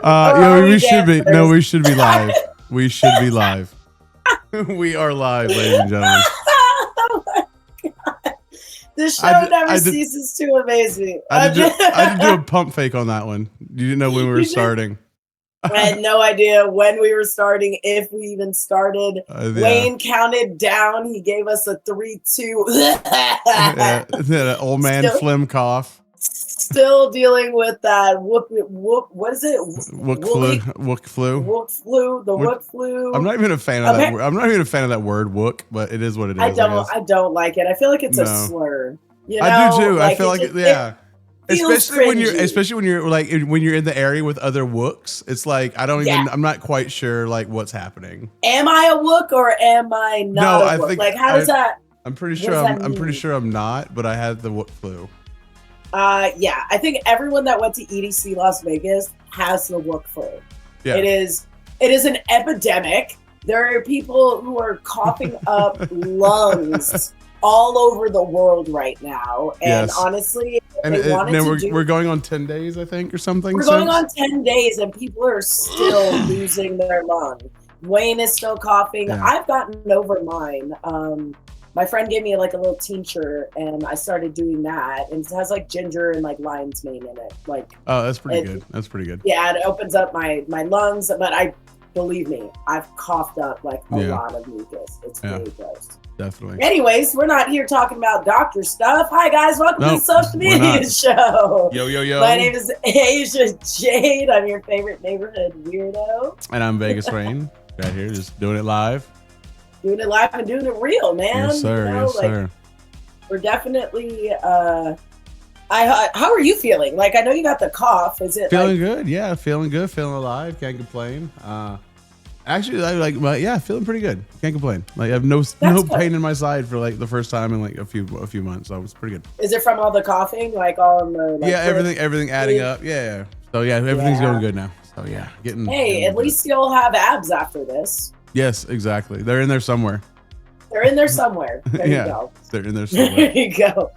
We should be. No, we should be live. We should be live. We are live, ladies and gentlemen. Oh my god! This show never ceases to amaze me. I had to do a pump fake on that one. You didn't know when we were starting. I had no idea when we were starting, if we even started. Yeah. Wayne counted down. He gave us a 3, 2. That old man phlegm cough. Still dealing with that whoop. What is it? Wook flu. The wook flu. I'm not even a fan of that word. I'm not even a fan of that word wook, but it is what it is. I don't like it. I feel like it's a slur. You know? I do too. Like, I feel like yeah. Especially when you're in the area with other wooks, it's like I'm not quite sure like what's happening. Am I a wook or am I not? No, I think like how does that? I'm pretty sure I'm not, but I had the wook flu. Yeah, I think everyone that went to EDC Las Vegas has the wook flu. Yeah. It is an epidemic. There are people who are coughing up lungs all over the world right now, and honestly, we're going on 10 days, I think, or something. We're going on 10 days, and people are still losing their lung. Wayne is still coughing. Yeah. I've gotten over mine. My friend gave me like a little tincture, and I started doing that. And it has like ginger and like lion's mane in it. Like, oh, that's pretty good. That's pretty good. Yeah, it opens up my lungs, but believe me, I've coughed up like a lot of mucus. It's really gross. Definitely. Anyways, we're not here talking about doctor stuff. Hi guys, welcome to the Social Media Show. Yo. My name is Asia Jade. I'm your favorite neighborhood weirdo. And I'm Vegas Rain. Right here, just doing it live. Doing it live and doing it real, man. Yes, sir. Yes, sir. We're definitely. How are you feeling? Like, I know you got the cough. Is it feeling good? Yeah, feeling good. Feeling alive. Can't complain. Actually, feeling pretty good. Can't complain. Like, I have no pain in my side for like the first time in like a few months. So it's pretty good. Is it from all the coughing? Like all in the everything adding up. Yeah. So yeah, everything's going good now. So yeah, at least you'll have abs after this. Yes, exactly. They're in there somewhere. There you go. They're in there somewhere. There you go.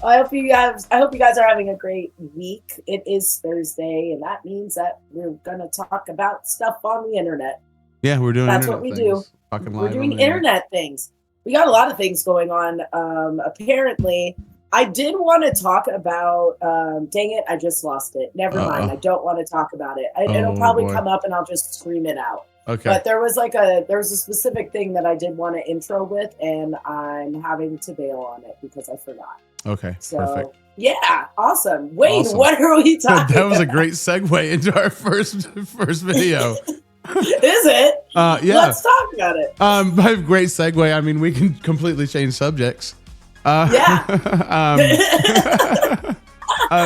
I hope you guys are having a great week. It is Thursday, and that means that we're gonna talk about stuff on the internet. Yeah, we're doing. That's what we do. We're doing internet things. We got a lot of things going on. Apparently, I did want to talk about. Dang it! I just lost it. Never mind. I don't want to talk about it. It'll probably come up, and I'll just scream it out. Okay. But there was a specific thing that I did want to intro with, and I'm having to bail on it because I forgot. Okay. So, perfect. Yeah, awesome. Wait, what are we talking That was a great segue into our first video. Is it? Yeah. Let's talk about it. By great segue, I mean we can completely change subjects. Yeah.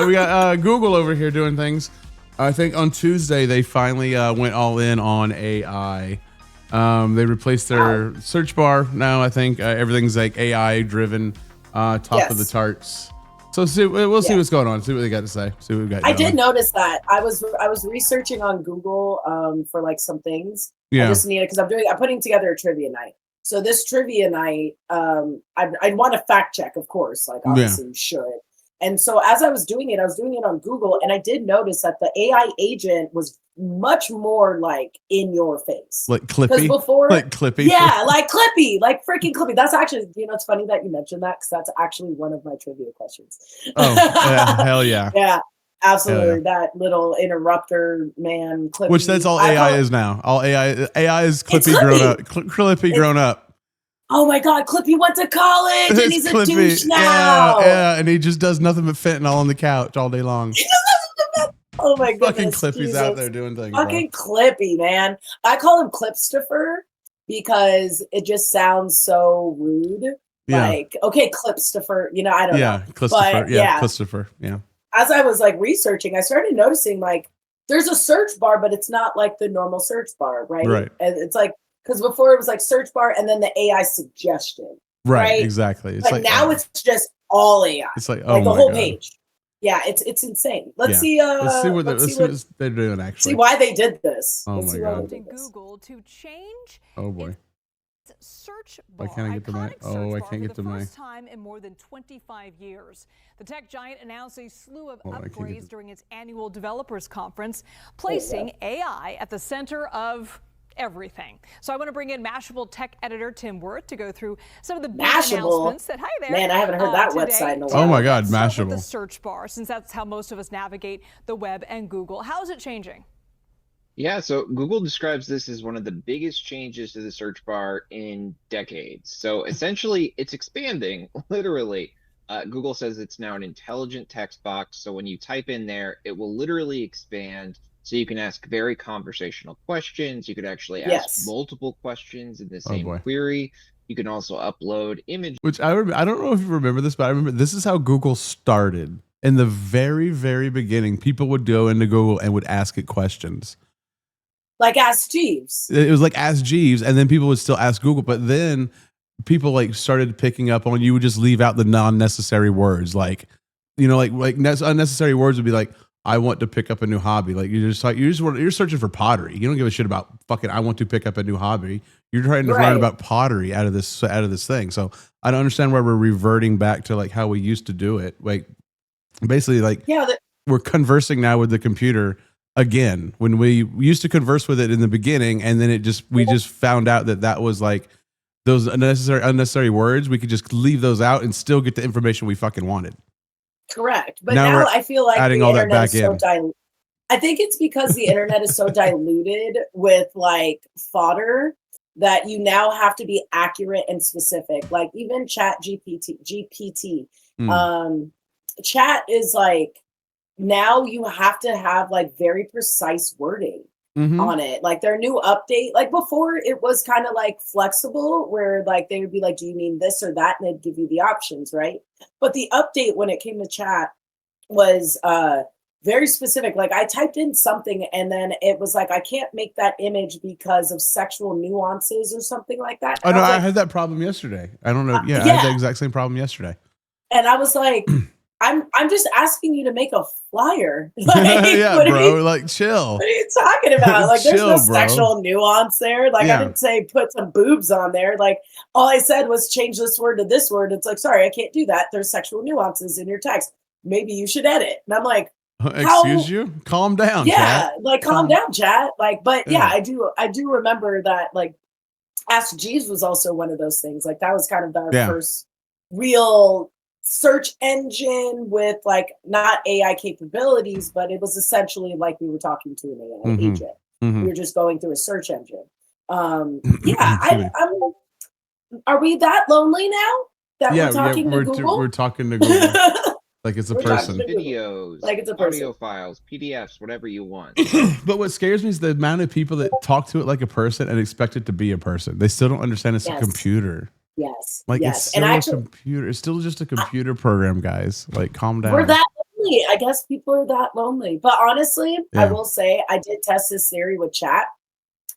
We got Google over here doing things. I think on Tuesday they finally went all in on AI. They replaced their search bar now. I think everything's like AI driven, top of the charts. So we'll see what's going on. See what they got to say. See what we got. I did notice that. I was researching on Google for like some things. Yeah. I just needed because I'm putting together a trivia night. So this trivia night, I'd want to fact check, of course. Like obviously you should. And so as I was doing it on Google, and I did notice that the AI agent was much more like in your face. Like Clippy? Because before, like Clippy? Yeah, like Clippy, like freaking Clippy. That's actually, it's funny that you mentioned that because that's actually one of my trivia questions. Oh, yeah, hell yeah. Yeah, absolutely. Yeah. That little interrupter man, Clippy. Which that's all AI is now. All AI is Clippy grown up. Clippy grown up. Oh my God, Clippy went to college and he's a douche now. Yeah, and he just does nothing but fentanyl on the couch all day long. Oh my goodness. Fucking Clippy's out there doing things. Fucking Clippy, man. I call him Clipstopher because it just sounds so rude. Yeah. Like, okay, Clipstopher, I don't know. Clipstopher. Yeah, Clipstopher. Yeah. As I was like researching, I started noticing like there's a search bar, but it's not like the normal search bar, right? Right. And it's like, because before it was like search bar and then the AI suggestion. Right, exactly. It's like now it's just all AI. It's like the whole page. Yeah, it's insane. Let's see. Let's see what they're doing actually. See why they did this. Oh my God. Google to change. Oh boy. Search Why bar. can't I get to my? Oh, I can't get to my. For the first time in more than 25 years, the tech giant announced a slew of upgrades during its annual developers conference, placing AI at the center of everything. So I want to bring in Mashable tech editor Tim Wirth to go through some of the big announcements. Hi there. Man, I haven't heard that today. website in a while. Oh my God, Let's start with Mashable. the search bar, since that's how most of us navigate the web and Google. How is it changing? Yeah, so Google describes this as one of the biggest changes to the search bar in decades. So essentially, it's expanding, literally. Google says it's now an intelligent text box. So when you type in there, it will literally expand. So you can ask very conversational questions. You could actually ask multiple questions in the same query. You can also upload images. Which I don't know if you remember this, but I remember this is how Google started. In the very, very beginning, people would go into Google and would ask it questions. Like Ask Jeeves. It was like Ask Jeeves, and then people would still ask Google, but then people like started picking up on, you would just leave out the non-necessary words, like, you know, like unnecessary words would be like, I want to pick up a new hobby. Like you're searching for pottery. You don't give a shit about fucking I want to pick up a new hobby. You're trying to learn about pottery out of this thing. So I don't understand why we're reverting back to like how we used to do it. Like basically like we're conversing now with the computer again, when we used to converse with it in the beginning, and then we just found out that was like those unnecessary words. We could just leave those out and still get the information we fucking wanted. Correct. But now I feel like adding the all that internet back is so in. diluted. I think it's because the internet is so diluted with like fodder that you now have to be accurate and specific. Like even GPT. Chat is like, now you have to have like very precise wording on it. Like their new update, like before it was kind of like flexible where like they would be like, do you mean this or that? And they'd give you the options, right? But the update when it came to chat was very specific. Like I typed in something and then it was like, I can't make that image because of sexual nuances or something like that. And I had that problem yesterday. I don't know. I had the exact same problem yesterday. And I was like, I'm just asking you to make a flyer. Like, yeah, bro. Like, chill. What are you talking about? Like, there's no sexual nuance there. Like, Yeah. I didn't say put some boobs on there. Like, all I said was change this word to this word. It's like, sorry, I can't do that. There's sexual nuances in your text. Maybe you should edit. And I'm like, excuse you? Calm down. Yeah, chat. like calm down, chat. Like, but yeah, I do remember that. Like, Ask Jeeves was also one of those things. Like, that was kind of our first real search engine with like not AI capabilities, but it was essentially like we were talking to an AI agent. We were just going through a search engine. Yeah, are we that lonely now that we're talking to Google? We're talking to Google. Like it's a person. Videos, like it's a person. Audio files, PDFs, whatever you want. But what scares me is the amount of people that talk to it like a person and expect it to be a person. They still don't understand it's a computer. Yes. Like it's still a computer. It's still just a computer program, guys. Like calm down. We're that lonely. I guess people are that lonely. But honestly, I will say I did test this theory with chat.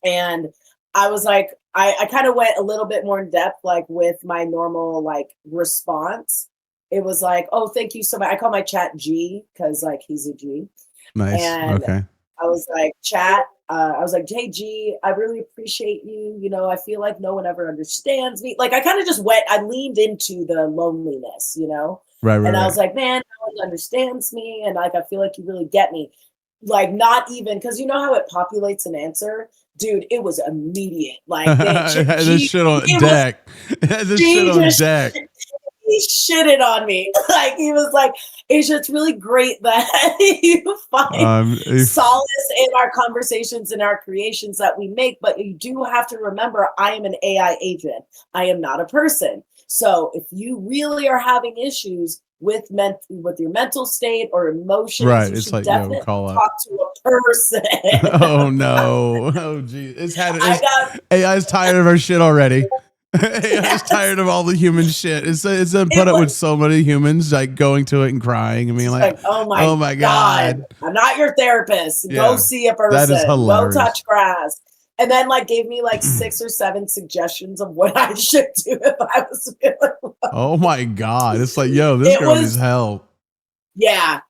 And I was like, I kind of went a little bit more in depth, like with my normal like response. It was like, oh, thank you so much. I call my chat G because like he's a G. Nice. And okay. I was like, chat. I was like, hey, G, I really appreciate you. You know, I feel like no one ever understands me. Like I kind of just I leaned into the loneliness, you know? Right. And I was like, man, no one understands me. And like, I feel like you really get me. Like not even, because you know how it populates an answer? Dude, it was immediate. Like this shit on deck. This shit on deck. He shitted on me. Like he was like, it's just really great that you find solace in our conversations and our creations that we make. But you do have to remember, I am an AI agent. I am not a person. So if you really are having issues with your mental state or emotions, you it's should like, definitely talk to a person. Oh no. Oh geez. AI's tired of our shit already. AI's tired of all the human shit. It's put up with so many humans like going to it and crying. I mean, like oh my god, I'm not your therapist. Go see a person. That is hilarious. Go touch grass. And then like gave me like 6 or 7 suggestions of what I should do if I was feeling low. Oh my god. It's like, yo, this girl needs help. Yeah.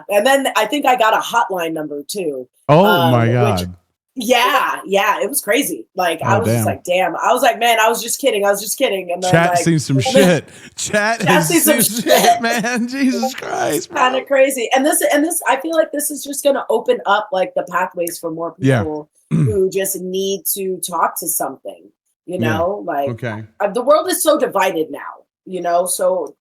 And then I think I got a hotline number too. Oh my god. Yeah, it was crazy. Like, I was just like, damn. I was like, man, I was just kidding. And then, chat like, seen some shit. Chat has seen some shit, man. Jesus Christ, kind of crazy. And this, I feel like this is just going to open up like the pathways for more people who just need to talk to something. You know, like the world is so divided now. You know, so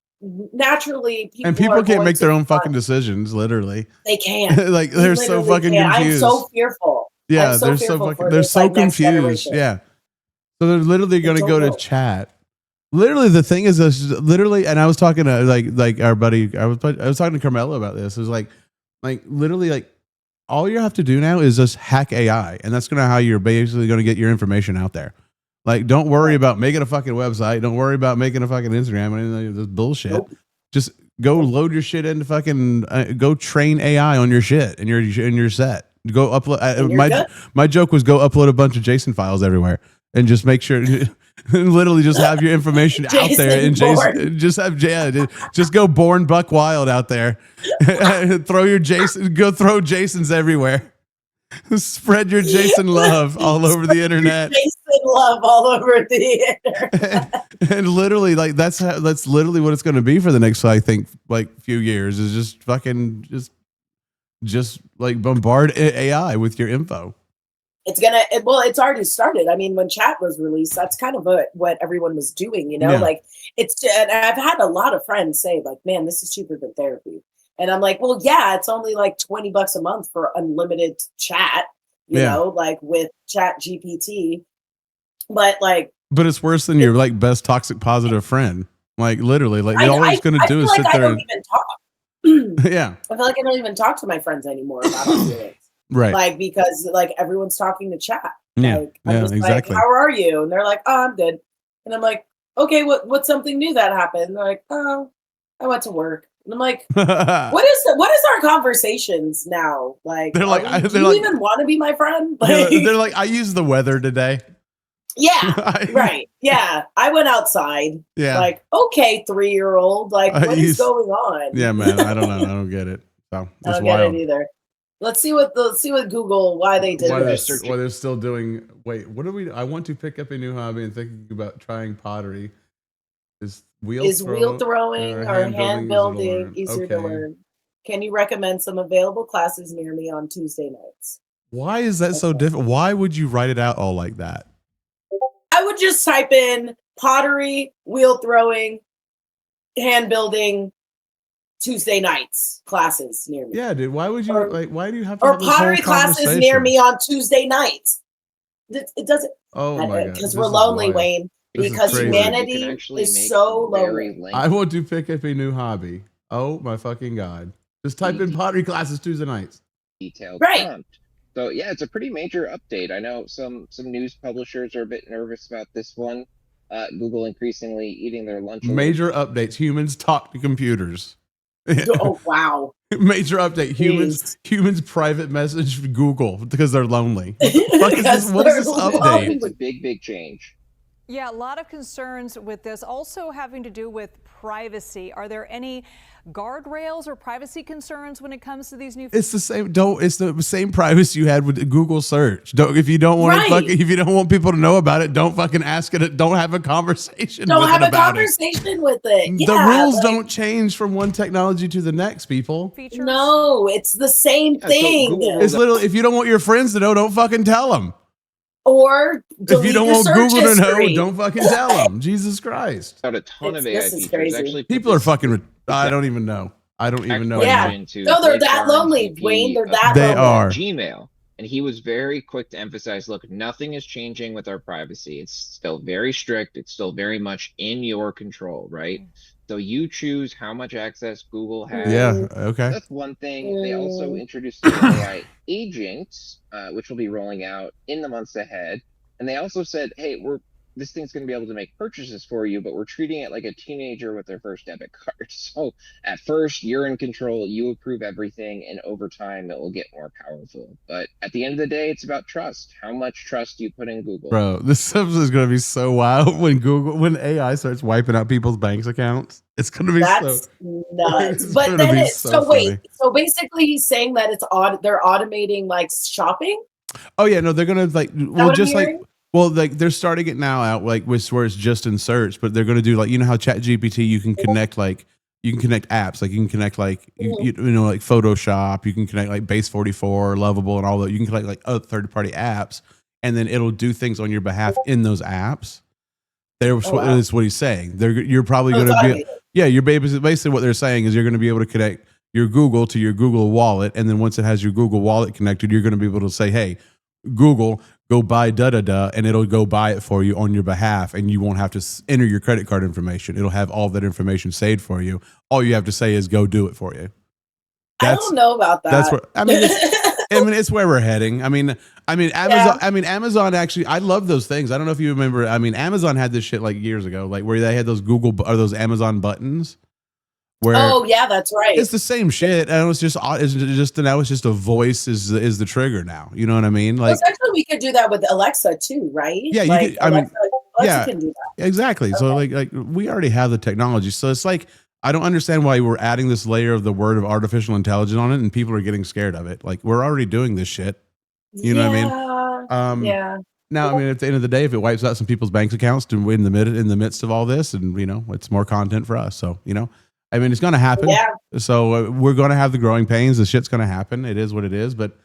naturally, people can't make their own fucking decisions. Literally, they can't. Like they're so fucking confused. I'm so fearful. Yeah, they're so confused. Yeah. So they're literally going to go to chat. Literally, the thing is, literally, and I was talking to like our buddy. I was talking to Carmelo about this. It was like literally, like all you have to do now is just hack AI, and that's how you're basically going to get your information out there. Like, don't worry about making a fucking website. Don't worry about making a fucking Instagram. I mean, this bullshit. Nope. Just go load your shit into fucking. Go train AI on your shit and your set. Go upload. My joke was go upload a bunch of JSON files everywhere and just make sure, literally just have your information out there and just go born buck wild out there. Throw your JSON. Go throw JSONs everywhere. Spread your Jason love all over the internet. Jason love all over the internet. And literally, like that's literally what it's going to be for the next, I think, like few years. Is just fucking just like bombard AI with your info. It's already started. I mean, when chat was released, that's kind of what everyone was doing. You know, like and I've had a lot of friends say, like, man, this is cheaper than therapy. And I'm like, well, yeah, it's only like $20 a month for unlimited chat, you know, like with Chat GPT. But it's worse than your like best toxic positive friend. Like literally, like all it's going to do is sit there. I don't even talk. Yeah, I feel like I don't even talk to my friends anymore about our feelings. Right. Like because like everyone's talking to chat. Yeah. Like, I'm just exactly. Like, how are you? And they're like, oh, I'm good. And I'm like, okay, what's something new that happened? And they're like, oh, I went to work. And I'm like, what is our conversations now? Like, do you even want to be my friend? Like, they're like, I used the weather today. Yeah, right. Yeah, I went outside. Yeah, like, okay, 3-year-old. Like, what is going on? Yeah, man, I don't know. I don't get it. So I don't get it either. Let's see what Google why they did this. Why they're still doing. Wait, what are we? I want to pick up a new hobby and thinking about trying pottery. Is wheel throwing or hand building easier to learn? Can you recommend some available classes near me on Tuesday nights? Why is that so different? Why would you write it out all like that? I would just type in pottery, wheel throwing, hand building, Tuesday nights classes near me. Yeah, dude. Why would you why do you have to or have this pottery whole classes near me on Tuesday nights? It doesn't. Oh my god! Because we're lonely, Wayne. Because humanity is so lonely. I want to pick up a new hobby. Oh my fucking god! Just type in pottery classes Tuesday nights. Detailed prompt. So yeah, it's a pretty major update. I know some news publishers are a bit nervous about this one. Google increasingly eating their lunch. Major updates. Humans talk to computers. Oh wow! Major update. Humans private message Google because they're lonely. What is this update? It's a big change. Yeah, a lot of concerns with this, also having to do with privacy. Are there any guardrails or privacy concerns when it comes to these new? It's the same. It's the same privacy you had with Google search. If you don't want if you don't want people to know about it, don't fucking ask it. Don't have a conversation. Don't have a conversation with it. Yeah, the rules don't change from one technology to the next. People. Features? No, it's the same thing. It's literally if you don't want your friends to know, don't fucking tell them. Or if you don't want Google to know, don't fucking tell them. Jesus Christ! Got a ton of AI features. Actually, people are fucking. I don't even know. I don't even know. Yeah. No, they're that lonely, Wayne. They're that lonely. They are. Gmail. And he was very quick to emphasize, look, nothing is changing with our privacy. It's still very strict. It's still very much in your control, right? So you choose how much access Google has. Yeah, okay. That's one thing. They also introduced the AI agent, which will be rolling out in the months ahead. And they also said, hey, this thing's going to be able to make purchases for you, but we're treating it like a teenager with their first debit card. So at first, you're in control, you approve everything, and over time, it will get more powerful. But at the end of the day, it's about trust. How much trust do you put in Google? Bro, this stuff is going to be so wild when AI starts wiping out people's bank accounts. It's going to be nuts. But then so basically he's saying that they're automating like shopping. Oh yeah, no, they're going to Well, like they're starting it now out like where it's just in search, but they're going to do like, you know how Chat GPT, you can connect apps, like you can connect like you know like Photoshop, you can connect like Base 44, Lovable, and all that. You can connect like other third party apps, and then it'll do things on your behalf in those apps. That's what he's saying. You're probably going to be you're basically what they're saying is you're going to be able to connect your Google to your Google Wallet, and then once it has your Google Wallet connected, you're going to be able to say, hey, Google, go buy da-da-da, and it'll go buy it for you on your behalf, and you won't have to enter your credit card information. It'll have all that information saved for you. All you have to say is go do it for you. I don't know about that. That's what I mean. It's where we're heading. I mean, Amazon. Yeah. Amazon actually. I love those things. I don't know if you remember. I mean, Amazon had this shit like years ago, like where they had those those Amazon buttons. Where that's right. It's the same shit, and it's just now it's just a voice is the trigger now. You know what I mean? Like, essentially, we could do that with Alexa too, right? Yeah, like, Alexa can do that. Exactly. Okay. So like we already have the technology. So it's like I don't understand why we're adding this layer of the word of artificial intelligence on it, and people are getting scared of it. Like we're already doing this shit. You know what I mean? Yeah. Now, I mean, at the end of the day, if it wipes out some people's bank accounts in the midst of all this, and you know, it's more content for us. So you know. I mean, it's going to happen. Yeah. So we're going to have the growing pains. The shit's going to happen. It is what it is. But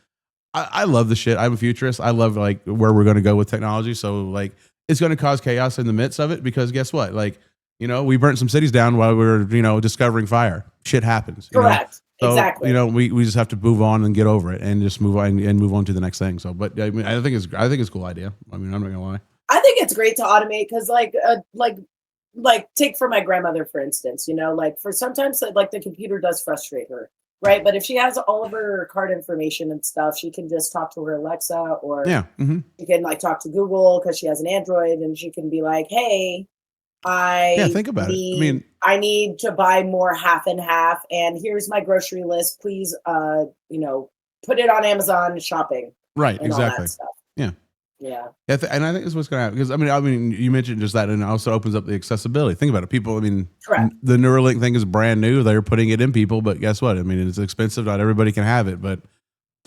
I love the shit. I'm a futurist. I love like where we're going to go with technology. So like it's going to cause chaos in the midst of it because guess what? Like, you know, we burnt some cities down while we were, you know, discovering fire. Shit happens. Correct. So, exactly. You know, we just have to move on and get over it and just move on to the next thing. So, but I mean, I think it's a cool idea. I mean, I'm not gonna lie. I think it's great to automate because like take for my grandmother, for instance, you know, like for sometimes like the computer does frustrate her, right? But if she has all of her card information and stuff, she can just talk to her Alexa or she can like talk to Google because she has an Android and she can be like, hey, think about it. I mean, I need to buy more half and half and here's my grocery list. Please, you know, put it on Amazon shopping. Right. Exactly. Yeah. Yeah. And I think that's what's going to happen because I mean, you mentioned just that, and it also opens up the accessibility. Think about it, people. I mean, the Neuralink thing is brand new. They're putting it in people, but guess what? I mean, it's expensive. Not everybody can have it, but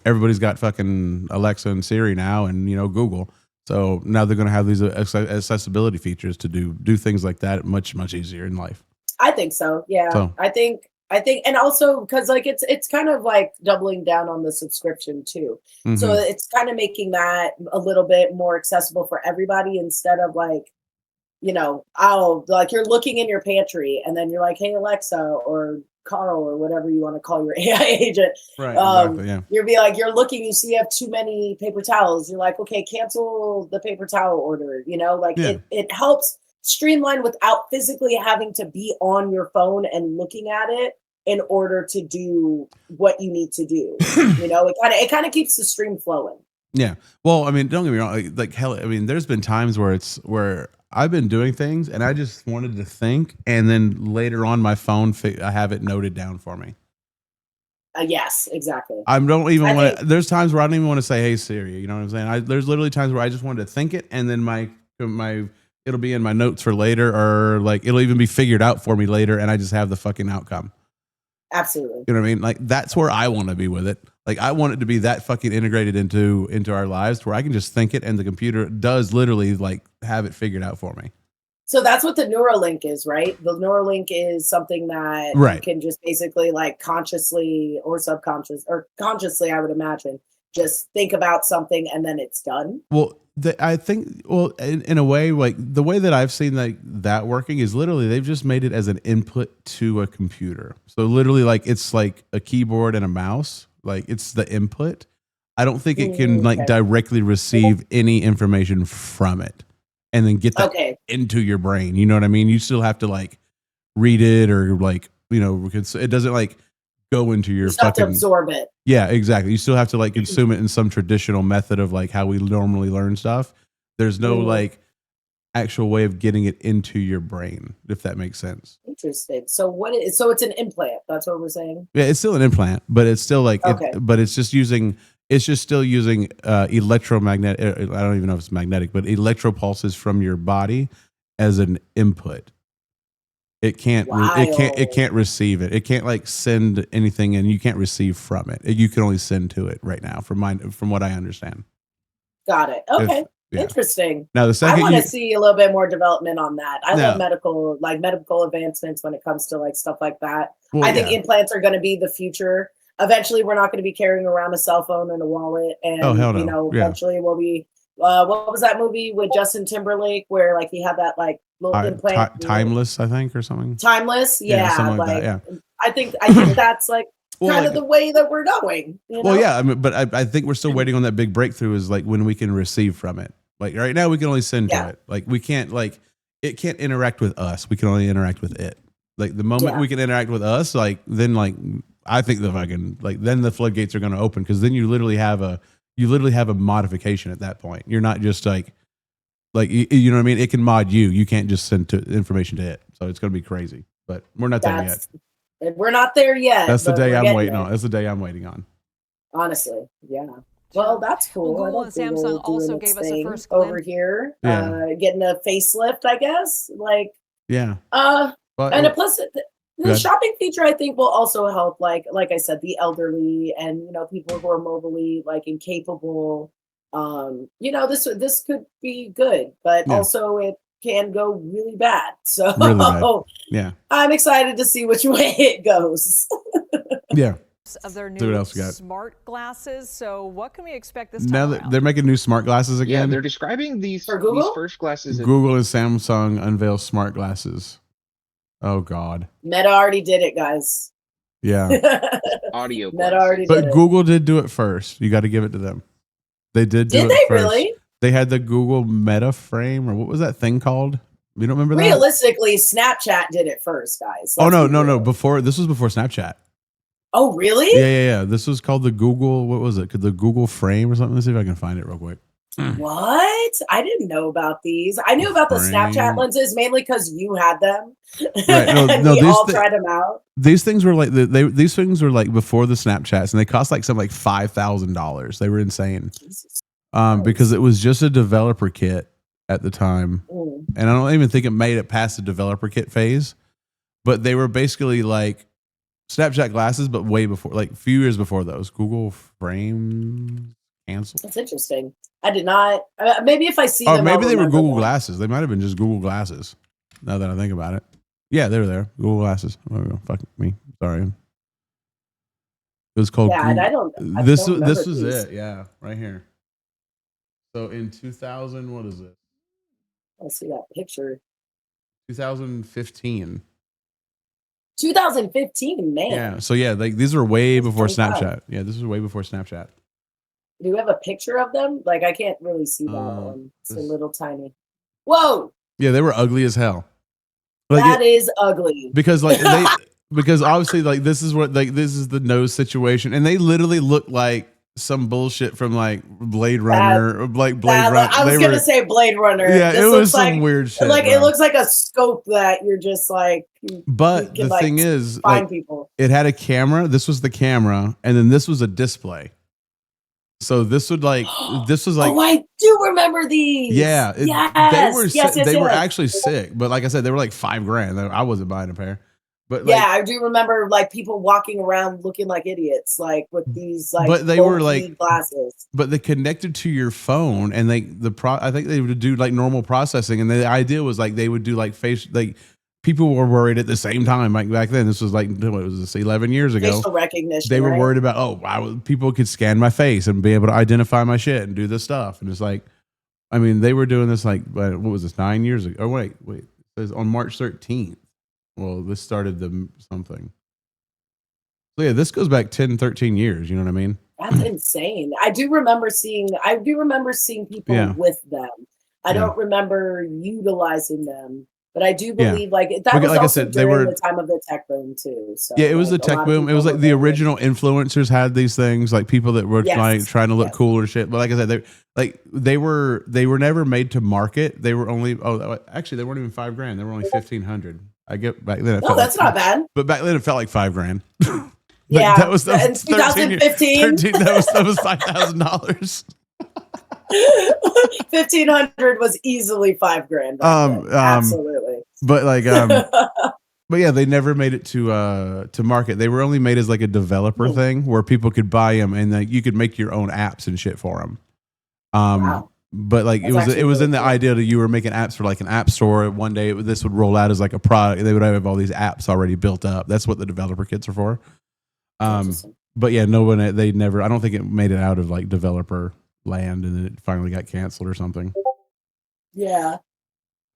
everybody's got fucking Alexa and Siri now, and you know Google. So now they're going to have these accessibility features to do things like that much easier in life. I think so. Yeah, so. I think, and also because like it's kind of like doubling down on the subscription too. Mm-hmm. So it's kind of making that a little bit more accessible for everybody instead of like, you know, like you're looking in your pantry and then you're like, hey Alexa or Carl or whatever you want to call your AI agent. Right. Exactly, yeah. You're looking, you see you have too many paper towels. You're like, okay, cancel the paper towel order. You know, like it helps streamline without physically having to be on your phone and looking at it in order to do what you need to do. You know, it kind of keeps the stream flowing. Yeah. Well, I mean, don't get me wrong. Like hell, I mean, there's been times where I've been doing things and I just wanted to think, and then later on my phone, I have it noted down for me. Yes, exactly. I don't even want to. There's times where I don't even want to say, "Hey Siri," you know what I'm saying? There's literally times where I just wanted to think it, and then my it'll be in my notes for later, or like it'll even be figured out for me later, and I just have the fucking outcome. Absolutely. You know what I mean? Like that's where I want to be with it. Like I want it to be that fucking integrated into our lives, where I can just think it, and the computer does literally like have it figured out for me. So that's what the Neuralink is, right? The Neuralink is something that you can just basically like consciously or consciously, I would imagine, just think about something and then it's done. Well, I think, in a way, like the way that I've seen like that working is literally they've just made it as an input to a computer. So literally like it's like a keyboard and a mouse, like it's the input. I don't think it can like directly receive any information from it and then get that into your brain. You know what I mean? You still have to like read it or like, you know, it doesn't like go into your fucking, have to absorb it. Yeah, exactly. You still have to like consume it in some traditional method of like how we normally learn stuff. There's no like actual way of getting it into your brain, if that makes sense. Interesting. So so it's an implant. That's what we're saying. Yeah, it's still an implant, but it's still like, but it's just still using electromagnetic. I don't even know if it's magnetic, but electro pulses from your body as an input. It can't. It can't receive it. It can't like send anything, and you can't receive from it. You can only send to it right now, from what I understand. Got it. Okay. Yeah. Interesting. Now the second I want to see a little bit more development on that. I love medical advancements when it comes to like stuff like that. Well, I think implants are going to be the future. Eventually, we're not going to be carrying around a cell phone and a wallet, and you know, eventually we'll be. What was that movie with Justin Timberlake where like he had that like little implant? Timeless, I think, or something. Timeless, something like that. Yeah, I think that's like kind of the way that we're going. You know? Well, yeah, I mean, but I think we're still waiting on that big breakthrough. Is like when we can receive from it. Like right now, we can only send to it. Like we can't it can't interact with us. We can only interact with it. Like the moment we can interact with us, like then like I think then the floodgates are going to open because then you literally have a modification at that point. You're not just like you know what I mean. It can mod you. You can't just send information to it. So it's going to be crazy. But we're not there yet. We're not there yet. That's the day I'm waiting on. That's the day I'm waiting on. Honestly, yeah. Well, that's cool. Well, Google and Samsung also gave us a first glimpse over here. Getting a facelift, I guess. Like, yeah. And plus, the shopping feature, I think, will also help. Like I said, the elderly and you know people who are mobily like incapable. You know, this could be good, but also it can go really bad. So really bad. Yeah, I'm excited to see which way it goes. Yeah. Of their new smart glasses. So what can we expect this time now that they're making new smart glasses again? Yeah, they're describing these first glasses. Google and Samsung unveil smart glasses. Oh God. Meta already did it, guys. Yeah. Audio. Meta already but did Google did do it first. You got to give it to them. They did do it first. Did they really? They had the Google Meta frame, or what was that thing called? You don't remember that? Realistically, Snapchat did it first, guys. No. This was before Snapchat. Oh, really? Yeah. This was called the Google. What was it? The Google Frame or something. Let's see if I can find it real quick. What? I didn't know about these. I knew about the Snapchat lenses mainly because you had them. Right. No, we all tried them out. These things were like these things were like before the Snapchats, and they cost like something like $5,000. They were insane. Because it was just a developer kit at the time, and I don't even think it made it past the developer kit phase. But they were basically like Snapchat glasses, but way before, like a few years before those. Google Frame canceled. That's interesting. I did not. Maybe if I see them, maybe they were Google glasses. They might have been just Google glasses. Now that I think about it, yeah, they were there. Google glasses. Oh, fuck me. Sorry. It was called. Yeah, and I don't. This was it. Yeah, right here. So in 2000, what is it? I see that picture. 2015. 2015, man. Yeah. So yeah, like these were way before Snapchat. Yeah, this was way before Snapchat. Do you have a picture of them? Like I can't really see that one. It's a little tiny. Whoa. Yeah, they were ugly as hell. Like that is ugly. Because because obviously like this is the nose situation, and they literally look like some bullshit from like Blade Runner, or like Blade Runner. I was gonna say Blade Runner. Yeah, it was some weird shit. Like it looks like a scope that you're just like. But the thing is, find people. It had a camera. This was the camera, and then this was a display. So this was like. Oh, I do remember these. Yeah, they were actually sick, but like I said, they were like $5,000. I wasn't buying a pair. But yeah, I do remember like people walking around looking like idiots, like with these like. But they were like glasses. But they connected to your phone, and I think they would do like normal processing, and the idea was like they would do like face like. People were worried at the same time. Like back then, this was like what was this 11 years ago? Facial recognition. They were worried about people could scan my face and be able to identify my shit and do this stuff. And it's like, I mean, they were doing this like what was this 9 years ago? Oh wait, it says on March 13th. Well, this started something. So yeah, this goes back 10, 13 years. You know what I mean? That's insane. I do remember seeing people with them. I don't remember utilizing them. But I do believe like that was also during the time of the tech boom too. So yeah, it was the tech boom. It was like the original influencers had these things, like people that were like trying to look cool or shit. But like I said, they were never made to market. They were only actually they weren't even $5,000. They were only 1,500. I get back then. That's not bad. But back then it felt like $5,000. Yeah, that was in 2015. That was $5,000. 1,500 was easily $5,000. Absolutely. But like, but yeah, they never made it to market. They were only made as like a developer thing where people could buy them and like you could make your own apps and shit for them. Wow. But like it was in the idea that you were making apps for like an app store. One day this would roll out as like a product. They would have all these apps already built up. That's what the developer kits are for. But yeah, no one, they never, I don't think it made it out of like developer land, and then it finally got canceled or something. Yeah.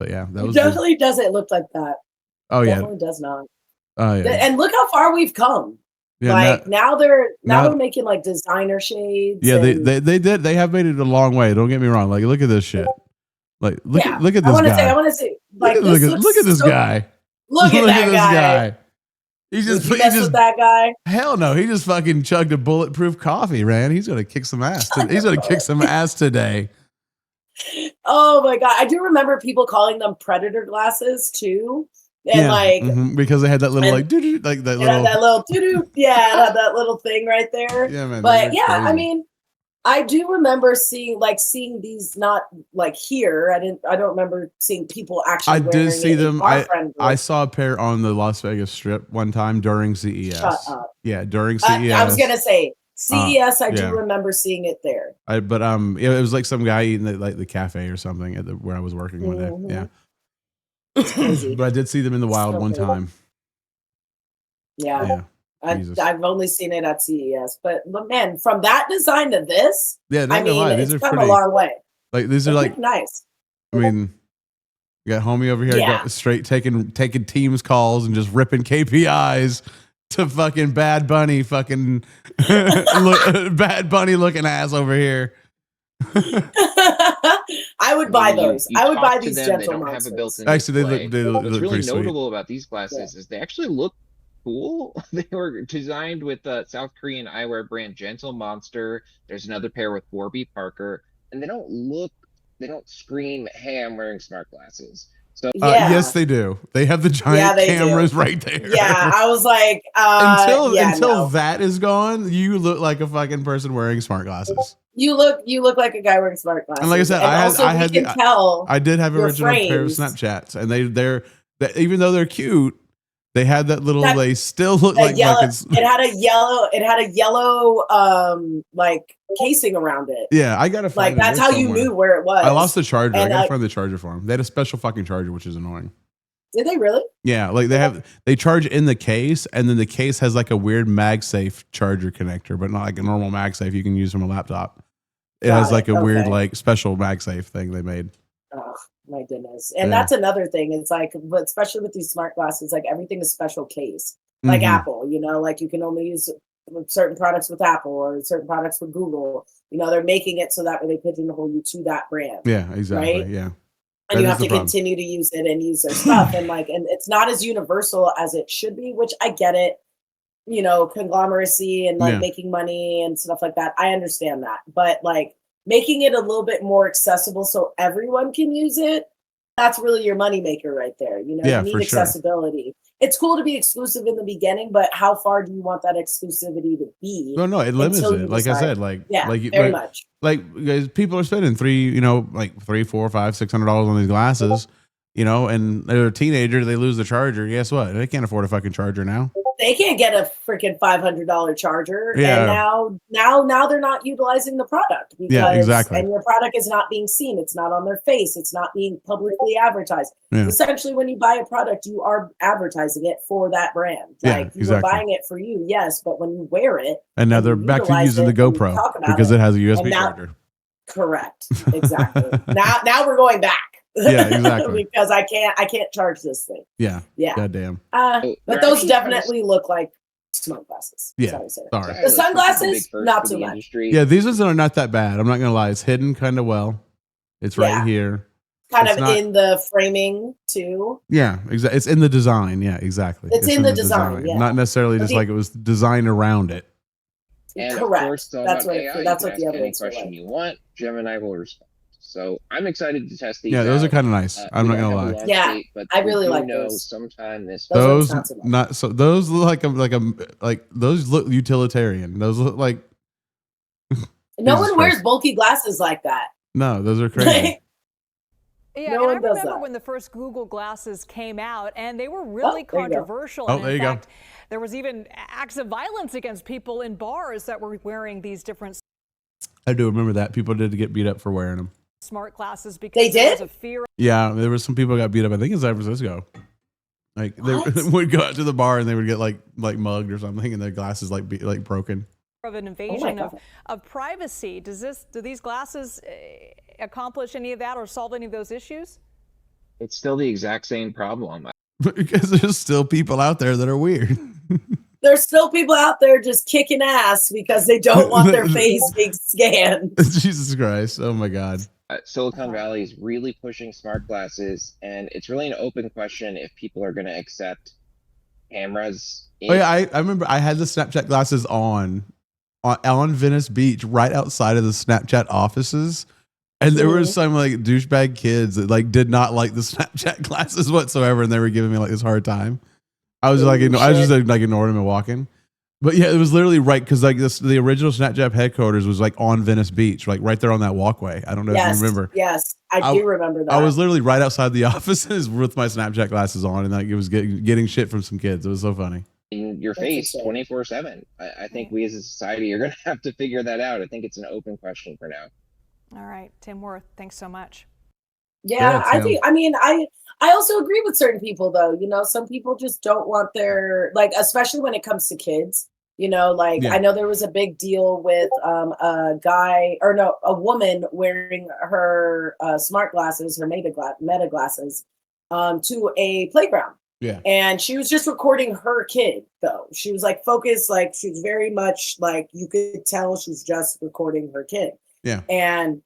But yeah, that it was definitely doesn't look like that. Oh yeah. Definitely does not. Oh yeah. And look how far we've come. Yeah, like now they're making like designer shades. Yeah, they have made it a long way. Don't get me wrong. Like look at this shit. Like look at this guy. I want to say like look at this guy. Look at that guy. He just with that guy. Hell no, he just fucking chugged a bulletproof coffee, man. He's gonna kick some ass. He's gonna kick some ass today. Oh my god, I do remember people calling them predator glasses too, and because they had that little like doo-doo, like that little doo-doo, it had that little thing right there. Yeah, man. But yeah, crazy. I mean, I do remember seeing these not like here. I don't remember seeing people actually. I did see them. I saw a pair on the Las Vegas Strip one time during CES. Shut up. Yeah, during CES. I was gonna say CES. I do remember seeing it there. It was like some guy eating at like the cafe or something at where I was working one day. Yeah, it's crazy. But I did see them in the wild one time. Yeah. I've only seen it at CES, but man, from that design to this, I mean, it's come a long way. Like these are like nice. I mean, you got homie over here got straight taking Teams calls and just ripping KPIs to fucking Bad Bunny, fucking Bad Bunny looking ass over here. I would buy those. I would buy these gentle monsters. Actually, they look what's really notable sweet about these glasses is they actually look cool. They were designed with South Korean eyewear brand Gentle Monster. There's another pair with Warby Parker, and they don't scream, hey, I'm wearing smart glasses. So yes, they do. They have the giant cameras right there. Yeah, I was like, until that is gone, you look like a fucking person wearing smart glasses. You look like a guy wearing smart glasses. And like I said, I did have original pair of Snapchats, and they're even though they're cute, they had that little. They still look like yellow. It had a yellow like casing around it. Yeah, I gotta find that's how you knew where it was. I lost the charger. I gotta find the charger for them. They had a special fucking charger, which is annoying. Did they really? Yeah, like they charge in the case, and then the case has like a weird MagSafe charger connector, but not like a normal MagSafe you can use from a laptop. It has like a weird like special MagSafe thing they made. Oh my goodness. And that's another thing. It's like, but especially with these smart glasses, like everything is special case. Like Apple, like you can only use certain products with Apple or certain products with Google. They're making it so that way they pigeonhole you to that brand. Yeah, exactly. Right? Yeah. And you have to continue to use it and use their stuff. And it's not as universal as it should be, which I get it. Conglomeracy and making money and stuff like that. I understand that. But like making it a little bit more accessible so everyone can use it, that's really your moneymaker right there. You need accessibility. Sure. It's cool to be exclusive in the beginning, but how far do you want that exclusivity to be? No, it limits it. Like I said, very much. Like guys, people are spending $300, $400, $500, $600 on these glasses, and they're a teenager, they lose the charger. Guess what? They can't afford a fucking charger now. They can't get a freaking $500 charger, and now they're not utilizing the product exactly. And your product is not being seen. It's not on their face. It's not being publicly advertised. Yeah. Essentially, when you buy a product, you are advertising it for that brand. You are buying it for you, yes, but when you wear it, and now they're back to using the GoPro because it has a USB charger. Correct, exactly. now we're going back. Yeah, exactly. Because I can't charge this thing. Yeah. Goddamn. But those definitely look like smart glasses. Yeah. Sorry. The sunglasses, not so much. Yeah, these ones are not that bad. I'm not gonna lie. It's hidden kind of well. It's right here. Kind of in the framing too. Yeah, exactly. It's in the design. Yeah, exactly. It's in the design. Yeah. Not necessarily just like it was designed around it. And correct. Of course, that's what the other any question you want, Gemini will respond. So I'm excited to test these. Yeah, those are kind of nice. I'm not gonna lie. Yeah, but I really like those. Sometime this. Those those look like those look utilitarian. Those look like. No one wears bulky glasses like that. No, those are crazy. Yeah, no, and I remember when the first Google glasses came out, and they were really controversial. And in fact, there was even acts of violence against people in bars that were wearing these different. I do remember that. People did get beat up for wearing them. smart glasses because They there was did? a fear. Yeah, there were some people got beat up. I think in San Francisco. Like they would go out to the bar and they would get like mugged or something, and their glasses like be like broken. Of an invasion of privacy. Do these glasses accomplish any of that or solve any of those issues? It's still the exact same problem. Because there's still people out there that are weird. There's still people out there just kicking ass because they don't want their face being scanned. Jesus Christ. Oh my God. Silicon Valley is really pushing smart glasses, and it's really an open question if people are going to accept cameras. Oh yeah, I remember I had the Snapchat glasses on Venice Beach right outside of the Snapchat offices. And there were some like douchebag kids that like did not like the Snapchat glasses whatsoever, and they were giving me like this hard time. I was like, I was just like ignoring them and walking. But yeah, it was literally right because like the original Snapchat headquarters was like on Venice Beach, like right there on that walkway. I don't know if you remember. Yes, I do remember that. I was literally right outside the offices with my Snapchat glasses on, and like it was getting shit from some kids. It was so funny. In your face 24/7. I think we as a society are going to have to figure that out. I think it's an open question for now. All right, Tim Worth, thanks so much. Yeah, I also agree with certain people though. You know, some people just don't want their, like, especially when it comes to kids, you know, like I know there was a big deal with a woman wearing her smart glasses, her meta glasses, to a playground. Yeah. And she was just recording her kid though. She was like focused, like she was very much like you could tell she was just recording her kid. Yeah. And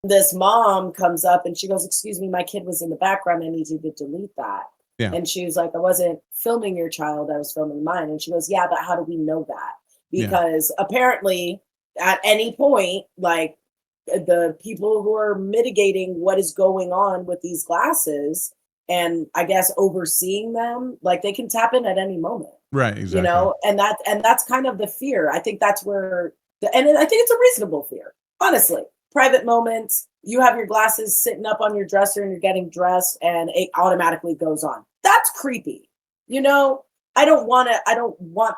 this mom comes up and she goes, "Excuse me, my kid was in the background. I need you to delete that." Yeah. And she was like, "I wasn't filming your child. I was filming mine." And she goes, "Yeah, but how do we know that?" Because apparently at any point, like the people who are mitigating what is going on with these glasses and I guess overseeing them, like they can tap in at any moment. Right. Exactly. You know, and that's kind of the fear. I think that's where and I think it's a reasonable fear. Honestly, private moments, you have your glasses sitting up on your dresser and you're getting dressed and it automatically goes on. That's creepy. You know, I don't want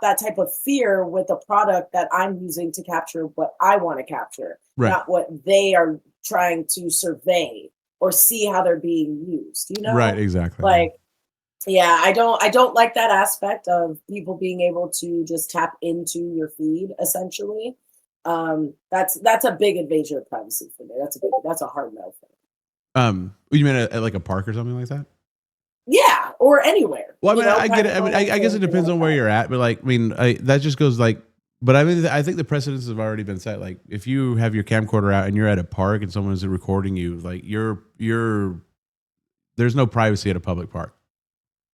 that type of fear with a product that I'm using to capture what I want to capture, not what they are trying to survey or see how they're being used, you know? Right, exactly. Like, yeah, I don't like that aspect of people being able to just tap into your feed essentially. That's a big invasion of privacy for me. That's a hard no for me. You mean at like a park or something like that? Yeah, or anywhere. Well, I mean, I get it. I mean, I guess it depends on where you're at, but like, I mean, that just goes like. But I mean, I think the precedents have already been set. Like, if you have your camcorder out and you're at a park and someone is recording you, like there's no privacy at a public park.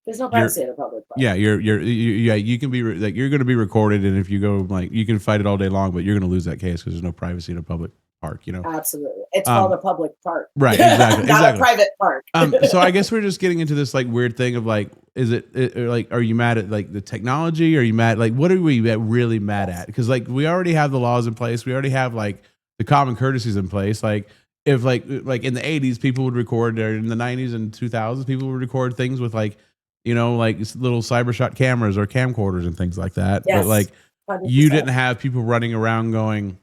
There's no privacy at a public park. Yeah, you can be like you're going to be recorded, and if you go like you can fight it all day long, but you're going to lose that case because there's no privacy in a public park. You know, absolutely. It's called a public park, right? Exactly, not a private park. So I guess we're just getting into this like weird thing of like, is it like, are you mad at like the technology? Are you mad like what are we really mad at? Because like we already have the laws in place, we already have like the common courtesies in place, like. If like in the 80s, people would record, or in the 90s and 2000s, people would record things with like, you know, like little cybershot cameras or camcorders and things like that. Yes, but like 100%. You didn't have people running around going,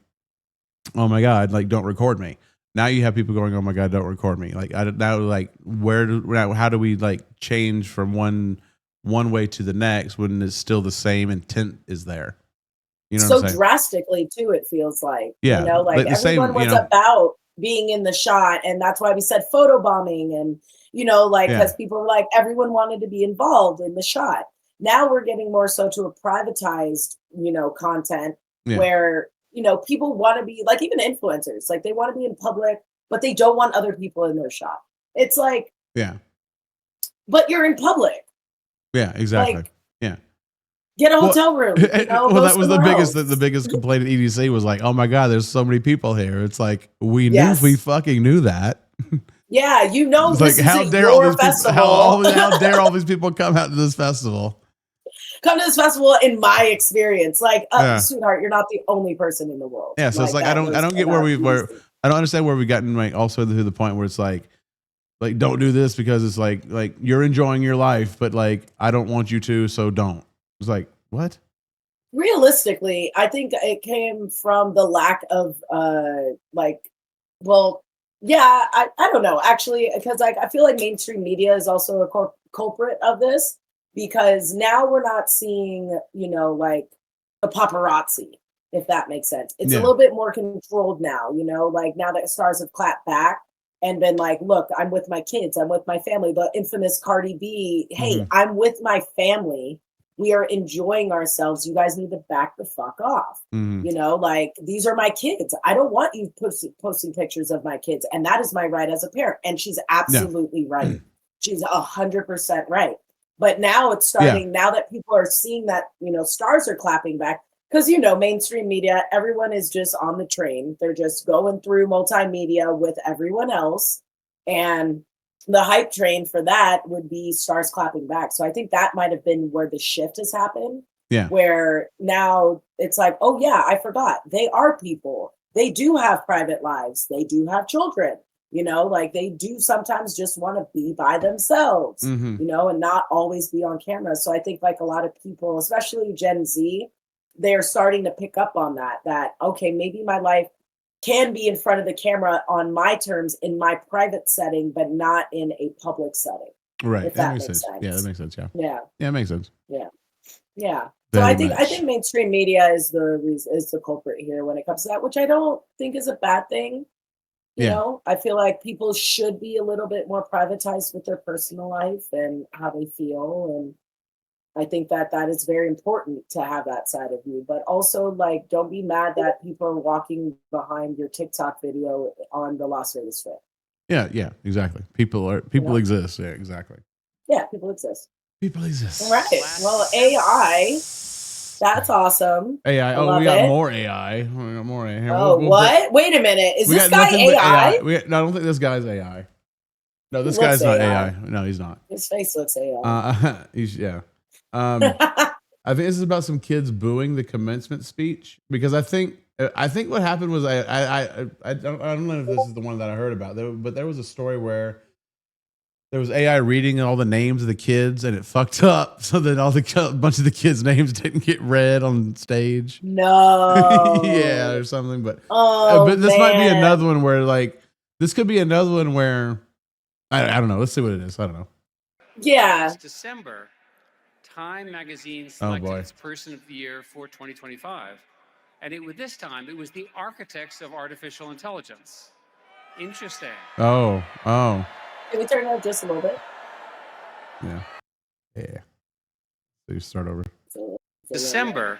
"Oh my God, like don't record me." Now you have people going, "Oh my God, don't record me." Like now, like how do we like change from one way to the next when it's still the same intent is there? You know, so drastically too. It feels like, yeah, you know, like everyone was about being in the shot, and that's why we said photo bombing, and you know, like because people were like everyone wanted to be involved in the shot. Now we're getting more so to a privatized, you know, content where you know people want to be like even influencers, like they want to be in public, but they don't want other people in their shot. It's like but you're in public. Yeah, exactly. Like, yeah. Get a hotel room. You know, well, that was the biggest complaint at EDC was like, "Oh my God, there's so many people here." It's like we fucking knew that. Yeah, you know, it's this like how dare all these people, how dare all these people come out to this festival? Come to this festival, in my experience, like, sweetheart, you're not the only person in the world. Yeah, so like, it's like I don't get where I don't understand where we've gotten like also to the point where it's like don't do this because it's like you're enjoying your life, but like I don't want you to, so don't. It's like, what? Realistically, I think it came from the lack of Yeah, I don't know actually, because I feel like mainstream media is also a culprit of this, because now we're not seeing, like the paparazzi, if that makes sense. It's a Yeah. little bit more controlled now, like now that stars have clapped back and been like, look, I'm with my kids, I'm with my family. The infamous Cardi B, hey, I'm with my family. We are enjoying ourselves. You guys need to back the fuck off. Like, these are my kids. I don't want you posting pictures of my kids. And that is my right as a parent. And she's absolutely right. She's 100% right. But now it's starting, now that people are seeing that, stars are clapping back, because, mainstream media, everyone is just on the train. They're just going through multimedia with everyone else. And the hype train for that would be stars clapping back. So I think that might have been where the shift has happened. Yeah. Where now it's like, oh yeah, I forgot. They are people. They do have private lives. They do have children, like they do sometimes just want to be by themselves, and not always be on camera. So I think like a lot of people, especially Gen Z, they're starting to pick up on that, okay, maybe my life can be in front of the camera on my terms in my private setting, but not in a public setting. Right. That makes sense. Yeah, that makes sense. Yeah. Yeah. Yeah, it makes sense. Yeah. Yeah. So Very I think mainstream media is the culprit here when it comes to that, which I don't think is a bad thing. You know, I feel like people should be a little bit more privatized with their personal life and how they feel. And I think that is very important to have that side of you, but also like, don't be mad that people are walking behind your TikTok video on the Las Vegas Strip. Yeah. Yeah, exactly. People exist. Yeah, exactly. Yeah. People exist. People exist. All right. Well, AI, that's awesome. AI. Oh, we got more AI. We got more AI. Oh, what? Wait a minute. Is this guy AI? No, I don't think this guy's AI. No, this guy's not AI. No, he's not. His face looks AI. Yeah. I think this is about some kids booing the commencement speech, because I think what happened was I don't know if this is the one that I heard about, but there was a story where there was AI reading all the names of the kids and it fucked up, so that a bunch of the kids' names didn't get read on stage. No. Yeah, or something. But but this might be another one where this could be another one where I don't know. Let's see what it is. I don't know. Yeah. This December, Time magazine selected its Person of the Year for 2025. And this time, it was the architects of artificial intelligence. Interesting. Oh. Can we turn it up just a little bit? Yeah. So you start over. December,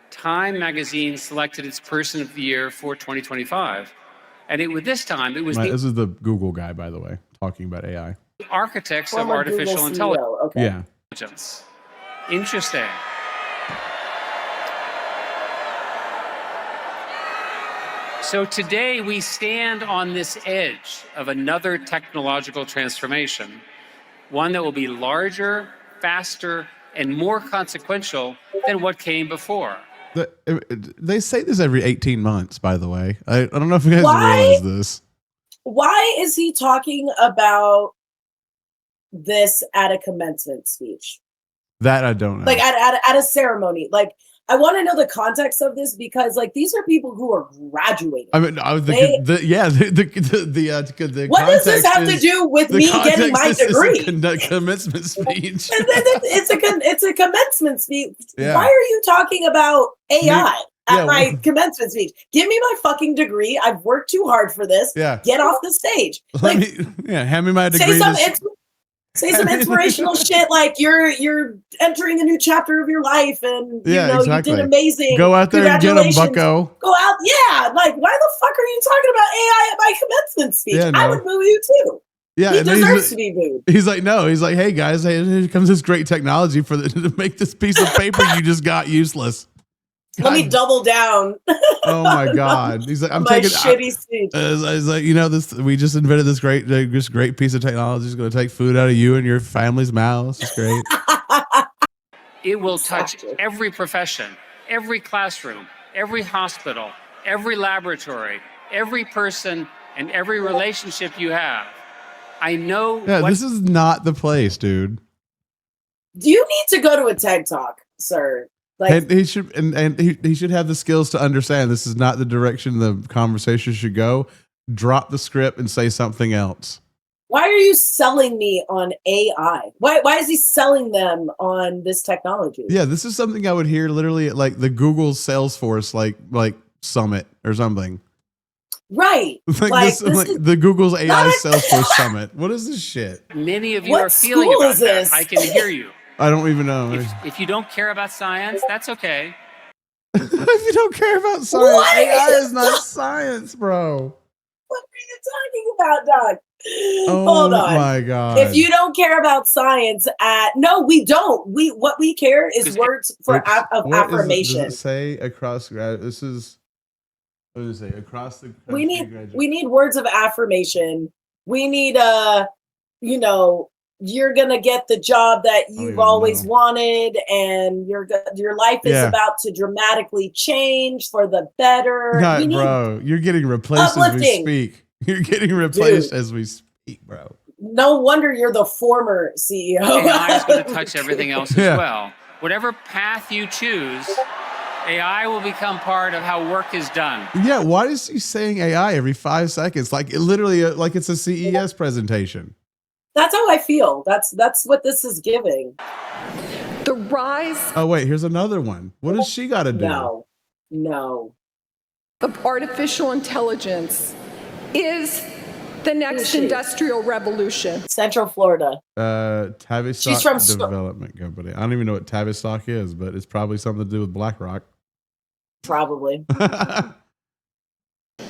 Time magazine selected its Person of the Year for 2025. And this time, it was this is the Google guy, by the way, talking about AI. The architects of artificial intelligence. Okay. Yeah. Interesting. So today we stand on this edge of another technological transformation, one that will be larger, faster, and more consequential than what came before. They say this every 18 months, by the way. I don't know if you guys realize this. Why is he talking about this at a commencement speech? That I don't know. Like at a ceremony. Like, I want to know the context of this, because like these are people who are graduating. I mean, what does this have to do with me getting my degree? Commencement speech. It's a commencement speech. Yeah. Why are you talking about AI at my commencement speech? Give me my fucking degree. I've worked too hard for this. Yeah. Get off the stage. Hand me my degree. Say some inspirational shit, like you're entering a new chapter of your life, and you did amazing. Go out there and get them, bucko. Go out, yeah. Like, why the fuck are you talking about AI at my commencement speech? Yeah, no. I would boo you too. Yeah, he deserves to be booed. He's like, no. He's like, hey guys, here comes this great technology to make this piece of paper you just got useless. Let me double down. Oh my God! He's like, I'm taking shitty speech. He's like, this. We just invented this great piece of technology. It's going to take food out of you and your family's mouths. It's great. It will touch every profession, every classroom, every hospital, every laboratory, every person, and every relationship you have. I know. Yeah, this is not the place, dude. Do you need to go to a TED Talk, sir? Like, and he should, and he should have the skills to understand this is not the direction the conversation should go. drop the script and say something else. Why are you selling me on AI? Why is he selling them on this technology? Yeah, this is something I would hear literally at like the Google Salesforce like summit or something. Right. Like the Google's AI Salesforce summit. What is this shit? Many of you are feeling about that. I can hear you. I don't even know. If you don't care about science, that's okay. If you don't care about science, AI is not science, bro. What are you talking about, Doc? Oh, hold on. My God. If you don't care about science, no, we don't. What we care is words of affirmation. Does it say across this is what does it say? Across the we need words of affirmation. We need you're gonna get the job that you've always wanted, and your life is about to dramatically change for the better. Bro, you're getting replaced as we speak. You're getting replaced as we speak, bro. No wonder you're the former CEO. AI is going to touch everything else as well. Whatever path you choose, AI will become part of how work is done. Yeah, why is he saying AI every 5 seconds? Like it literally, like it's a CES presentation. That's how I feel. That's what this is giving. The rise. Oh wait, here's another one. What does she got to do? No. Of artificial intelligence is the next industrial revolution. Central Florida. Tavistock Development Company. I don't even know what Tavistock is, but it's probably something to do with BlackRock. Probably.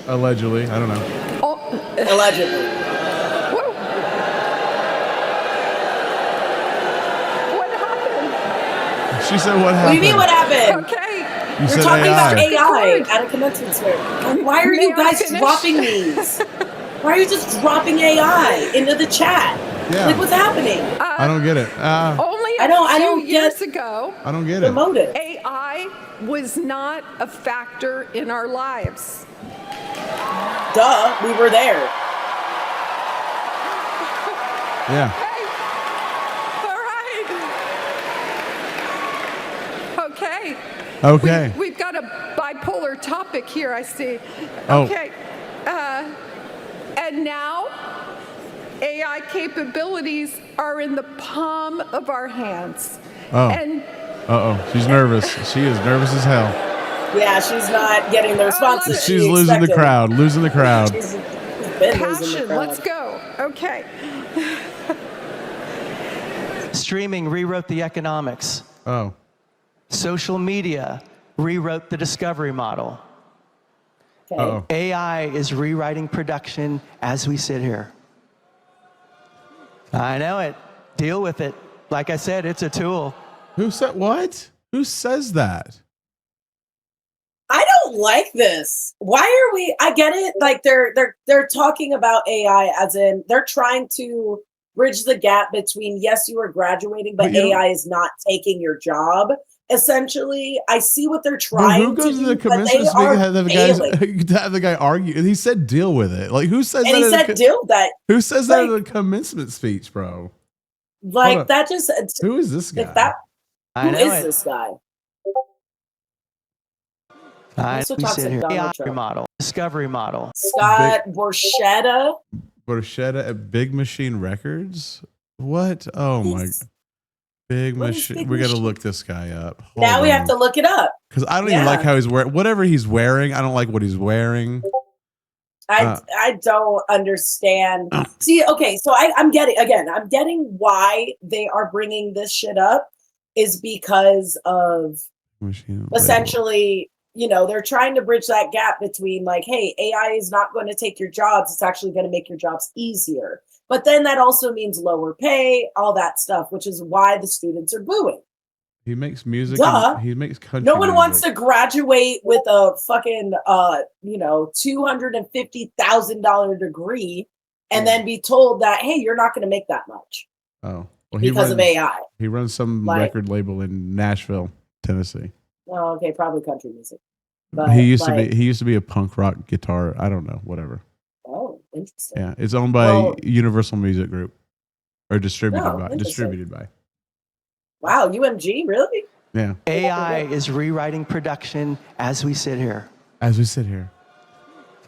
Allegedly, I don't know. Oh. Allegedly. She said, what happened? What do you mean, what happened? Okay. We're talking about AI at a commencement fair. Why are you guys dropping these? Why are you just dropping AI into the chat? Yeah. Like, what's happening? I don't get it. Only I don't years ago, I don't get the it. motive. AI was not a factor in our lives. Duh, we were there. Yeah. Okay. We've got a bipolar topic here, I see. Oh. Okay. And now, AI capabilities are in the palm of our hands. Oh. And she's nervous. She is nervous as hell. Yeah, she's not getting the responses. She's losing the crowd. Losing the crowd. She's been losing the crowd. Let's go. Okay. Streaming rewrote the economics. Oh. Social media rewrote the discovery model. Okay. AI is rewriting production as we sit here. I know it. Deal with it. Like I said, it's a tool. Who said what? Who says that? I don't like this. Why are we? I get it. Like they're talking about AI as in they're trying to bridge the gap between, yes, you are graduating, but AI is not taking your job. Essentially, I see what they're trying to do. Who goes to the commencement speech and have the guy argue? He said, "Deal with it." Like who says and that? He said, "Deal with that." Who says that at a commencement speech, bro? Like that just. Who is this guy? Who is this guy? We sit here. AI model, discovery model. Scott Borchetta. Borchetta at Big Machine Records. What? Oh my. Big Machine. We got to look this guy up. Now we have to look it up. Because I don't even like how he's wearing. Whatever he's wearing, I don't like what he's wearing. I don't understand. See, okay, so I'm getting why they are bringing this shit up is because of essentially, they're trying to bridge that gap between like, hey, AI is not going to take your jobs. It's actually going to make your jobs easier. But then that also means lower pay, all that stuff, which is why the students are booing. He makes music. He makes country. No one music. wants to graduate with a fucking, $250,000 degree and then be told that, hey, you're not going to make that much. Oh, well, because of AI. He runs some record label in Nashville, Tennessee. Oh, okay, probably country music. But he used to be a punk rock guitar. I don't know, whatever. Oh, interesting. Yeah, it's owned by Universal Music Group, or distributed by. Wow, UMG, really? Yeah. AI is rewriting production as we sit here. As we sit here.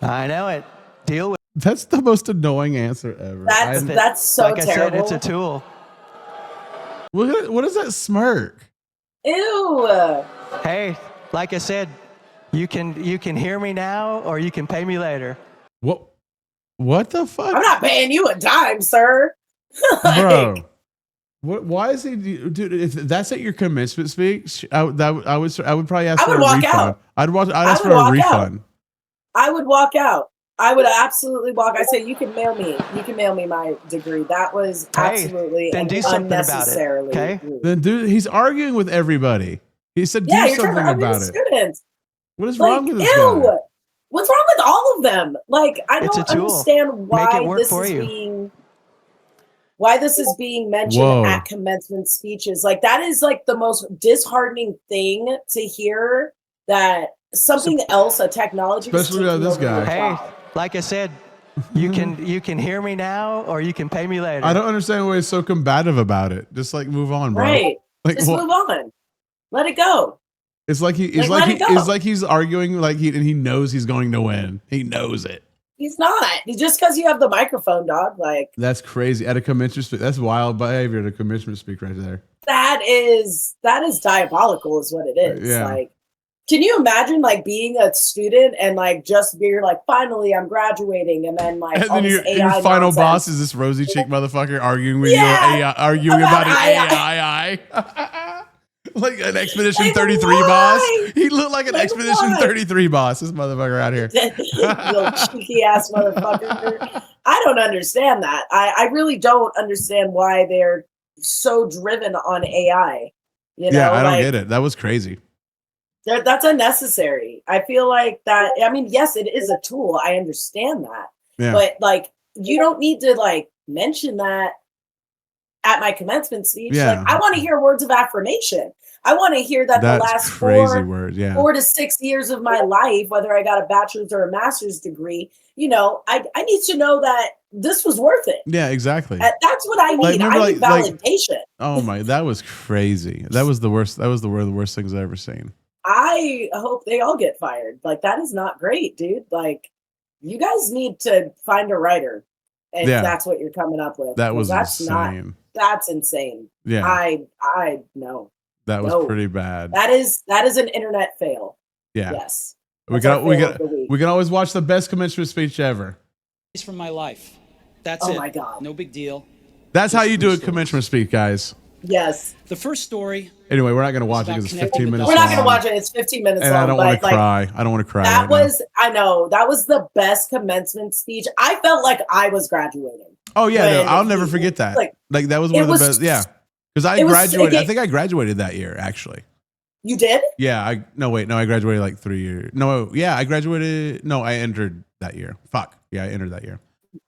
I know it. deal with. That's the most annoying answer ever. That's so like terrible. I said, it's a tool. What is that smirk? Ew. Hey, like I said, you can hear me now or you can pay me later. What the fuck? I'm not paying you a dime, sir. Bro. Why is he, dude? If that's at your commencement speech, I would probably ask for a refund. Out. I'd ask for a refund. I would walk out. I would absolutely walk. I say you can mail me. You can mail me my degree. That was absolutely then do something unnecessarily. about it. Okay. Then dude, he's arguing with everybody. He said, "Do something about it." Students. What is wrong with this guy? What's wrong with all of them? Like, I don't understand why this is being mentioned at commencement speeches. Like, that is like the most disheartening thing to hear, that something else, a technology, especially this guy. Hey, like I said, you can hear me now or you can pay me later. I don't understand why he's so combative about it. Just like move on, bro. Right. Like, just move on. Let it go. It's like he's arguing like he knows he's going to win. He knows it. He's not. Just because you have the microphone, dog. Like, that's crazy. At a commencement speak, that's wild behavior at a commencement speak right there. That is diabolical, is what it is. Yeah. Like, can you imagine like being a student and like just being like, finally I'm graduating, and then like and then your final boss is this rosy cheek motherfucker arguing with you about an AI. Like an Expedition 33 boss. He looked like an Expedition 33 boss. This motherfucker out here. Little cheeky ass motherfucker. I don't understand that. I really don't understand why they're so driven on AI. You know, I don't get it. That was crazy. That's unnecessary. I feel like that. I mean, yes, it is a tool. I understand that. Yeah. But like, you don't need to like mention that at my commencement speech. Yeah. Like, I want to hear words of affirmation. I want to hear that the last 4 to 6 years of my life, whether I got a bachelor's or a master's degree, you know, I need to know that this was worth it. Yeah, exactly. That's what I need. I need validation. Oh my, that was crazy. That was the worst. That was one of the worst things I've ever seen. I hope they all get fired. Like, that is not great, dude. Like, you guys need to find a writer. And that's what you're coming up with. That's insane. That's insane. Yeah. I know. That was pretty bad. That is an internet fail. Yeah. Yes. We can always watch the best commencement speech ever. It's from my life. That's it. Oh my God. No big deal. That's how you do a commencement speech, guys. Yes. The first story. Anyway, we're not going to watch it because it's 15 minutes long. We're not going to watch it. It's 15 minutes long. And I don't want to cry. I don't want to cry. I know. That was the best commencement speech. I felt like I was graduating. Oh, yeah. No, I'll never forget that. Like that was one of the best. Yeah. Because I graduated. I think I graduated that year, actually. You did? Yeah. I graduated like 3 years. No, yeah. I graduated. No, I entered that year. Fuck. Yeah, I entered that year.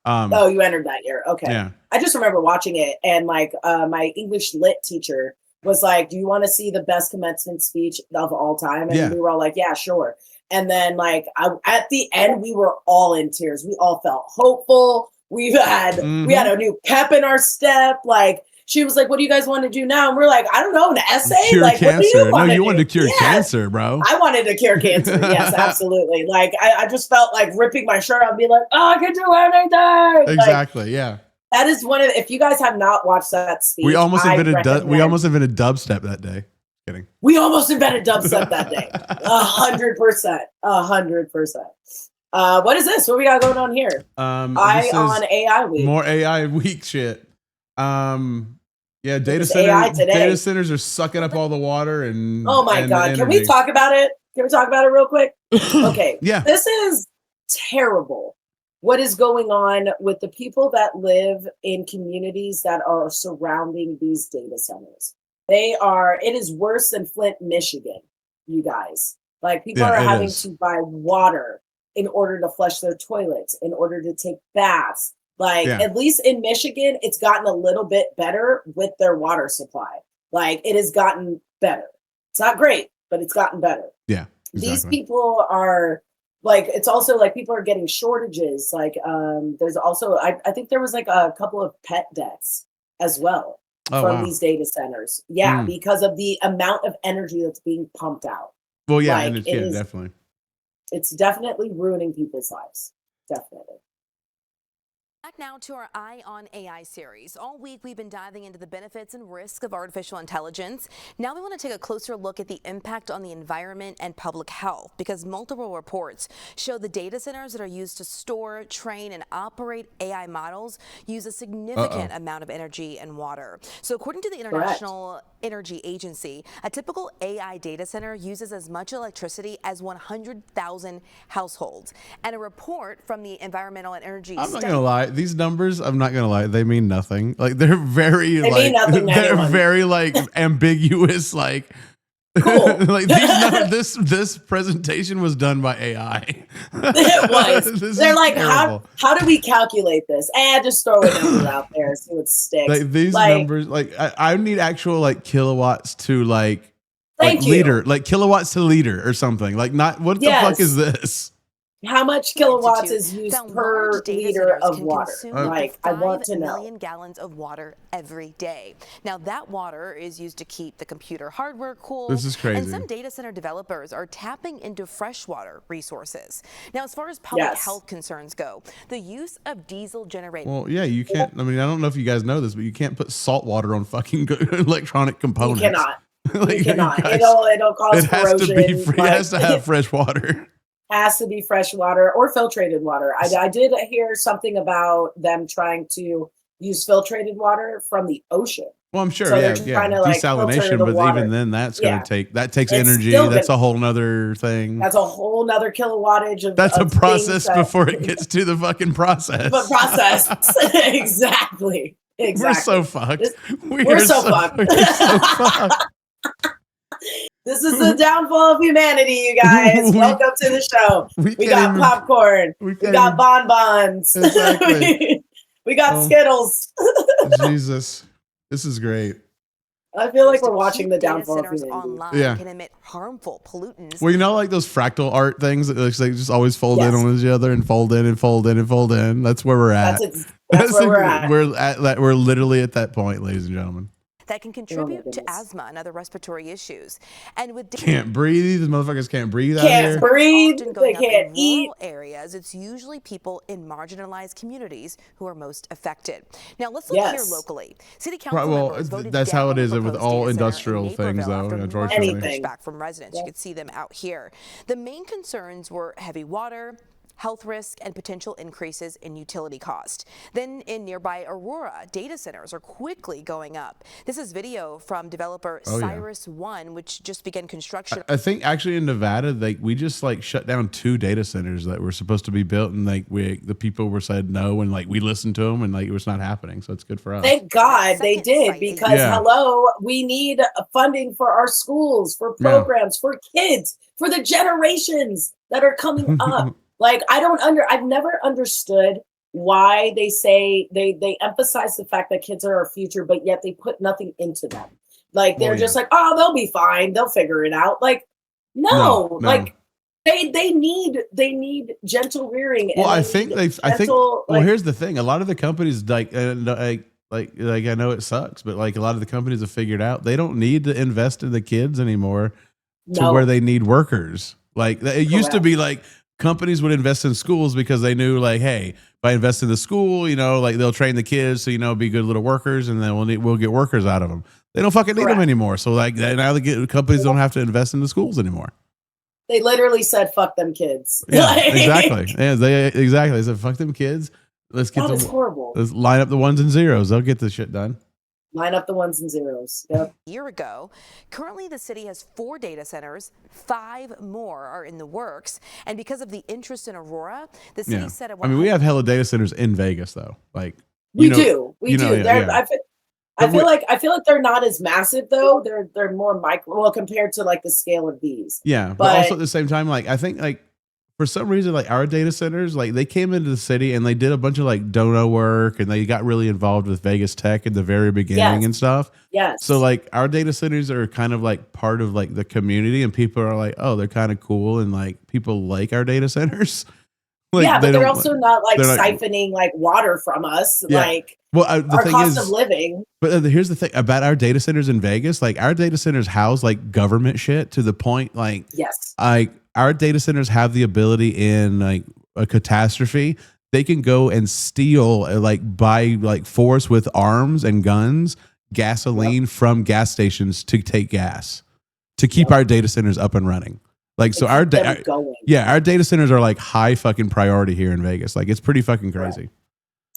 You entered that year. Okay. Yeah. I just remember watching it, and like my English lit teacher was like, "Do you want to see the best commencement speech of all time?" And we were all like, "Yeah, sure." And then like at the end, we were all in tears. We all felt hopeful. We had a new pep in our step. Like, she was like, "What do you guys want to do now?" And we're like, "I don't know, an essay? Cure like, cancer. What do you want to do?" wanted to cure cancer, bro. I wanted to cure cancer. Yes, absolutely. Like, I just felt like ripping my shirt out and be like, "Oh, I can do anything." Exactly. Like, yeah. That is one of. If you guys have not watched that speech, we almost invented dubstep that day. Kidding. We almost invented dubstep that day. 100%. 100%. What is this? What we got going on here? On AI week. More AI week shit. Data centers are sucking up all the water and oh my God. Can we talk about it? Can we talk about it real quick? Okay. Yeah. This is terrible. What is going on with the people that live in communities that are surrounding these data centers? It is worse than Flint, Michigan, you guys. Like, people are having to buy water in order to flush their toilets, in order to take baths. Like, at least in Michigan, it's gotten a little bit better with their water supply. Like, it has gotten better. It's not great, but it's gotten better. Yeah. Exactly. These people are like, it's also like people are getting shortages. Like, there's also, I think there was like a couple of pet deaths as well from these data centers. Yeah. Because of the amount of energy that's being pumped out. Well, yeah, like, definitely. It's definitely ruining people's lives. Definitely. Back now to our Eye on AI series. All week we've been diving into the benefits and risks of artificial intelligence. Now we want to take a closer look at the impact on the environment and public health, because multiple reports show the data centers that are used to store, train, and operate AI models use a significant amount of energy and water. So according to the International Energy Agency, a typical AI data center uses as much electricity as 100,000 households. And a report from the Environmental and Energy I'm not gonna lie, these numbers, I'm not gonna lie, they mean nothing. Like they're very mean nothing to they're anyone. very like ambiguous, like Cool. like this presentation was done by AI. It was. They're like, terrible. how do we calculate this? Just throw a number out there, see what sticks. Like these numbers, like I need actual like kilowatts to like liter, like kilowatts to liter or something. Like not what the fuck is this? How much kilowatts is used per liter of water? Like, I want to know. 5 million gallons of water every day. Now, that water is used to keep the computer hardware cool. This is crazy. And some data center developers are tapping into freshwater resources. Now, as far as public health concerns go, the use of diesel generated. Well, yeah, you can't. I mean, I don't know if you guys know this, but you can't put salt water on fucking electronic components. You cannot. Like, you cannot. Guys, it'll cause corrosion. It has to have fresh water. Has to be fresh water or filtrated water. I did hear something about them trying to use filtrated water from the ocean. Well, I'm sure, so yeah. Desalination, but water. even then, takes energy. Still That's a whole nother thing. That's a whole nother kilowattage of. That's a process before it gets to the fucking process. But process, exactly. We're so fucked. We're so fucked. This is the downfall of humanity, you guys. Welcome to the show. We got popcorn. We got bonbons. Exactly. we got Skittles. Jesus. This is great. I feel like we're watching the downfall of humanity. Online can emit harmful pollutants. Well, you know, like those fractal art things that looks like just always fold in on each other and fold in and fold in and fold in. That's where we're at. That's where we're at. We're literally at that point, ladies and gentlemen. That can contribute to asthma and other respiratory issues. And with can't breathe, these motherfuckers can't breathe out here. Can't breathe. They can't eat. Areas, it's usually people in marginalized communities who are most affected. Now let's look here locally. City council members voted that's down how it is the with proposed all data center industrial in things, Naperville though. after Unfortunately, more pushback from residents. You can see them out here. The main concerns were heavy water, health risk, and potential increases in utility cost. Then in nearby Aurora, data centers are quickly going up. This is video from developer Cyrus One, which just began construction. I think actually in Nevada, we just shut down 2 data centers that were supposed to be built, and the people were said no, and we listened to them, and it was not happening. So it's good for us. Thank God they did, because hello, we need funding for our schools, for programs, for kids, for the generations that are coming up. I've never understood why they say they emphasize the fact that kids are our future, but yet they put nothing into them. They're just oh, they'll be fine. They'll figure it out. No. They need gentle rearing. Well, I think here's the thing. A lot of the companies I know it sucks, but a lot of the companies have figured out they don't need to invest in the kids anymore to where they need workers. It used to be companies would invest in schools because they knew hey, if I invest in the school, they'll train the kids to, be good little workers, and then we'll get workers out of them. They don't fucking need them anymore. So now companies don't have to invest in the schools anymore. They literally said, fuck them kids. Yeah, exactly. Yeah, they said, fuck them kids. Let's get them. Horrible. Let's line up the ones and zeros. They'll get this shit done. Line up the ones and zeros. Yep. A year ago. Currently, the city has 4 data centers. 5 more are in the works. And because of the interest in Aurora, the city said it. We have hella data centers in Vegas, though. We do. I feel like they're not as massive though. They're more micro compared to the scale of these. Yeah, but also at the same time, I think for some reason, our data centers, they came into the city and they did a bunch of dono work, and they got really involved with Vegas tech in the very beginning and stuff. Yes. So our data centers are kind of part of the community, and people are oh, they're kind of cool, and people like our data centers. But they're also not siphoning water from us. Yeah. Our cost of living. But here's the thing about our data centers in Vegas. Our data centers house government shit to the point yes. Our data centers have the ability in a catastrophe they can go and steal, by force with arms and guns, gasoline from gas stations to take gas to keep our data centers up and running. So our data centers are like high fucking priority here in Vegas. Like it's pretty fucking crazy. Right.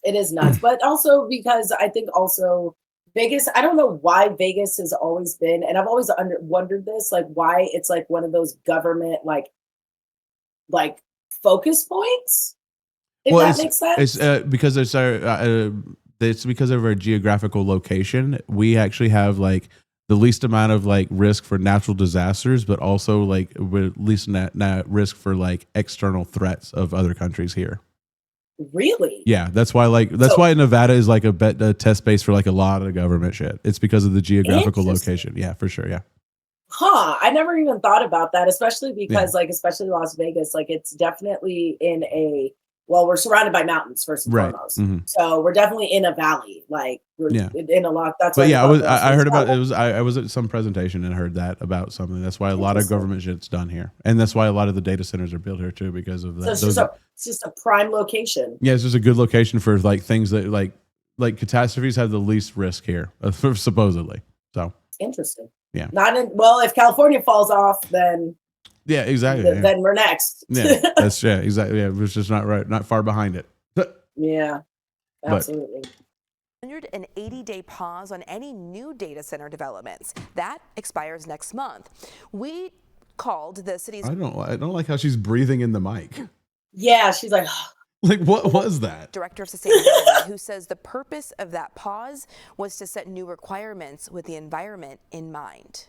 It is nuts, but also because I think also Vegas, I don't know why Vegas has always been, and I've always wondered this, like why it's like one of those government like focus points. If that makes sense. It's because it's because of our geographical location. We actually have like the least amount of like risk for natural disasters, but also like least risk for like external threats of other countries here. Really? Yeah, that's why why Nevada is like a test base for like a lot of government shit. It's because of the geographical location. Yeah, for sure. Yeah. Huh. I never even thought about that, especially because especially Las Vegas, like it's definitely in we're surrounded by mountains first and foremost. Mm-hmm. So we're definitely in a valley. Like we're in a lot. That's why. I heard about it. I was at some presentation and heard that about something. That's why a lot of government shit's done here, and that's why a lot of the data centers are built here too, because of that. So it's just a prime location. Yeah, it's just a good location for like things that like catastrophes have the least risk here, supposedly. So interesting. Yeah. If California falls off, then. Yeah, exactly. Then we're next. Yeah, exactly. Yeah, it's just not far behind it. Yeah, absolutely. 180-day pause on any new data center developments. That expires next month. We called the city's. I don't like how she's breathing in the mic. Yeah, she's like. Like, what was that? Director of Sustainability, who says the purpose of that pause was to set new requirements with the environment in mind.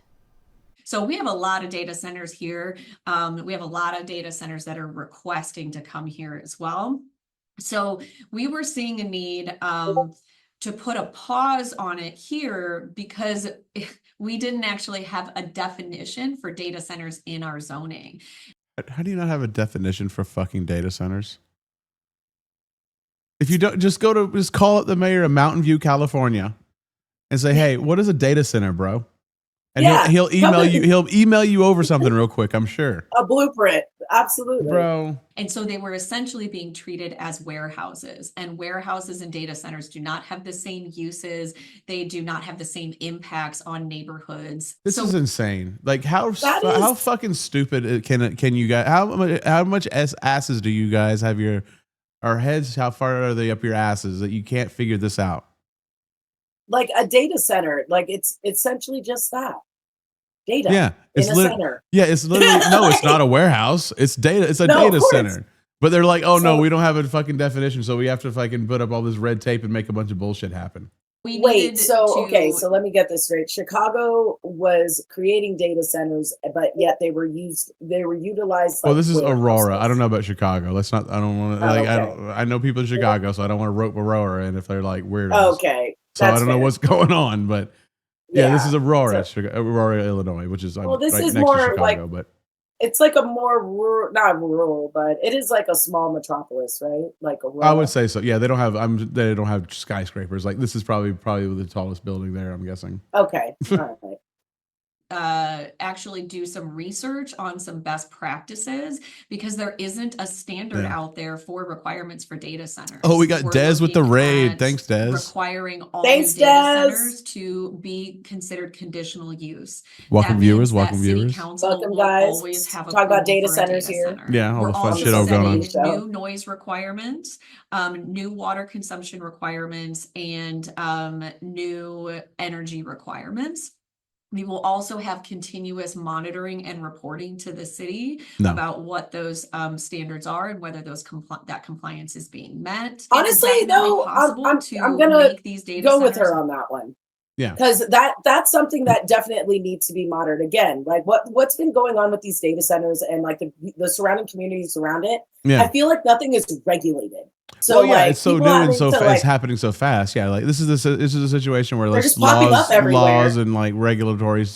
So we have a lot of data centers here. We have a lot of data centers that are requesting to come here as well. So we were seeing a need to put a pause on it here because we didn't actually have a definition for data centers in our zoning. How do you not have a definition for fucking data centers? If you don't, just call up the mayor of Mountain View, California and say, hey, what is a data center, bro? And he'll email you over something real quick, I'm sure. A blueprint. Absolutely. Bro. And so they were essentially being treated as warehouses, and warehouses and data centers do not have the same uses. They do not have the same impacts on neighborhoods. This is insane. Like how fucking stupid can you guys, how much asses do you guys have our heads? How far are they up your asses that you can't figure this out? Like a data center, like it's essentially just that data. Yeah, it's in a center. Yeah, it's literally no, it's not a warehouse. It's data. It's a data center. But they're like, oh no, we don't have a fucking definition, so we have to fucking put up all this red tape and make a bunch of bullshit happen. So let me get this straight. Chicago was creating data centers, but yet they were utilized. Well, this is Aurora. I don't know about Chicago. Let's not. I don't want to. I know people in Chicago, so I don't want to rope Aurora in if they're like weirdos. Okay. So I don't know what's going on, but this is Aurora, Illinois, which is this is next more to Chicago, like but it's like a more not rural, but it is like a small metropolis, right? Like Aurora. I would say so. Yeah, they don't have skyscrapers. Like this is probably the tallest building there, I'm guessing. Okay. All right. Actually do some research on some best practices because there isn't a standard out there for requirements for data centers. Oh, we got Des with the raid. Thanks, Des. Requiring all new data centers to be considered conditional use. Welcome viewers. Welcome guys. Always have talk about data centers here. Yeah, all the fun shit going on. New noise requirements, new water consumption requirements, and new energy requirements. We will also have continuous monitoring and reporting to the city about what those standards are and whether that compliance is being met. Honestly, though, I'm gonna go with her on that one. Yeah, because that's something that definitely needs to be monitored. Again, like what's been going on with these data centers and like the surrounding communities around it. Yeah. I feel like nothing is regulated. So it's so new and so it's happening so fast. Yeah, like this is a situation where like laws and like regulatory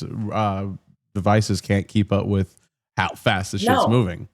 devices can't keep up with how fast the shit's moving.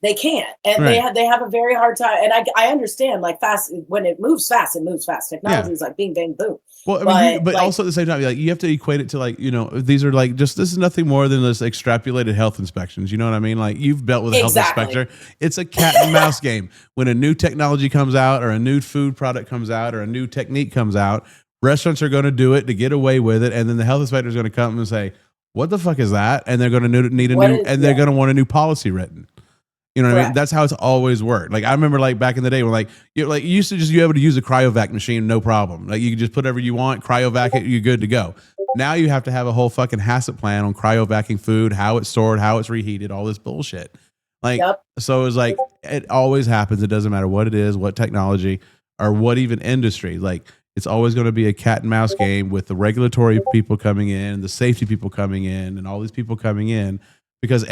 They can't, and they have a very hard time. And I understand, like, fast, when it moves fast, it moves fast. Technology is like bing bang boom. Well, I mean, but like, also at the same time, like, you have to equate it to, like, you know, these are like this is nothing more than this extrapolated health inspections. You know what I mean? Like, you've dealt with a health inspector. It's a cat and mouse game. When a new technology comes out, or a new food product comes out, or a new technique comes out, restaurants are going to do it to get away with it, and then the health inspector is going to come and say, "What the fuck is that?" And they're going to need a new, and they're going to want a new policy written. You know what I mean? That's how it's always worked. Like, I remember, like, back in the day when, like, you used to just be able to use a cryovac machine, no problem. Like, you could just put whatever you want, cryovac it, you're good to go. Now you have to have a whole fucking HACCP plan on cryovacking food, how it's stored, how it's reheated, all this bullshit. Like, so it's like, it always happens. It doesn't matter what it is, what technology, or what even industry. Like, it's always going to be a cat and mouse game with the regulatory people coming in, the safety people coming in, and all these people coming in, because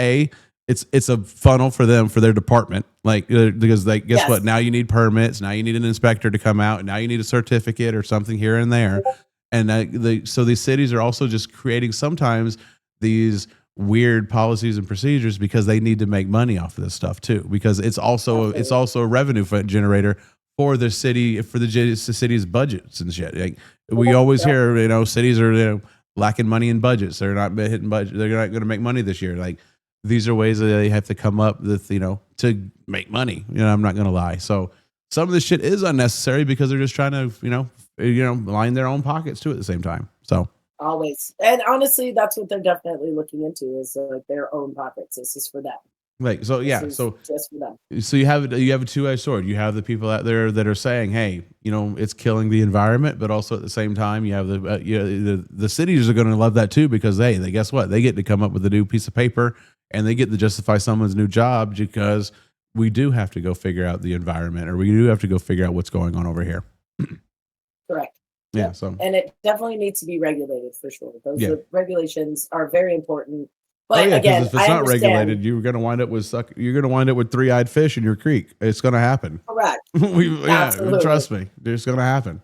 it's a funnel for them, for their department. Like, because, like, guess what? Now you need permits. Now you need an inspector to come out. And now you need a certificate or something here and there. And so these cities are also just creating sometimes these weird policies and procedures because they need to make money off of this stuff too. Because it's also a revenue generator for the city, for the city's budgets and shit. Like, we always hear, you know, cities are, you know, lacking money in budgets. They're not hitting budget. They're not going to make money this year. Like, these are ways that they have to come up with, you know, to make money. You know, I'm not going to lie. So some of this shit is unnecessary because they're just trying to, you know, line their own pockets too at the same time. So always. And honestly, that's what they're definitely looking into, is like their own pockets. This is for them. Like, so yeah, so just for them. So you have a two-edged sword. You have the people out there that are saying, "Hey, you know, it's killing the environment," but also at the same time, you have the cities are going to love that too, because they guess what? They get to come up with a new piece of paper, and they get to justify someone's new job because we do have to go figure out the environment, or we do have to go figure out what's going on over here. Correct. Yeah. So, and it definitely needs to be regulated for sure. Those regulations are very important. But again, if it's not regulated, you're going to wind up with You're going to wind up with three-eyed fish in your creek. It's going to happen. Correct. Trust me, it's going to happen.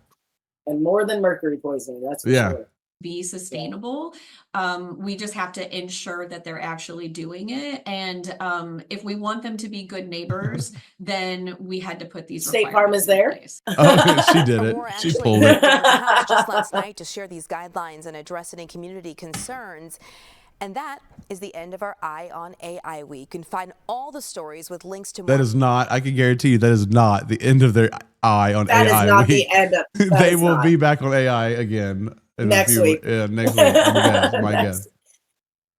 And more than mercury poisoning. That's for sure. Be sustainable. We just have to ensure that they're actually doing it. And if we want them to be good neighbors, then we had to put these State Farm is there. Oh, she did it. She pulled it. Just last night to share these guidelines and address any community concerns. And that is the end of our Eye on AI week. You can find all the stories with links to more. That is not, I can guarantee you, that is not the end of their Eye on AI week. That is not the end of it. They will be back on AI again next week. Yeah, next week. My guess.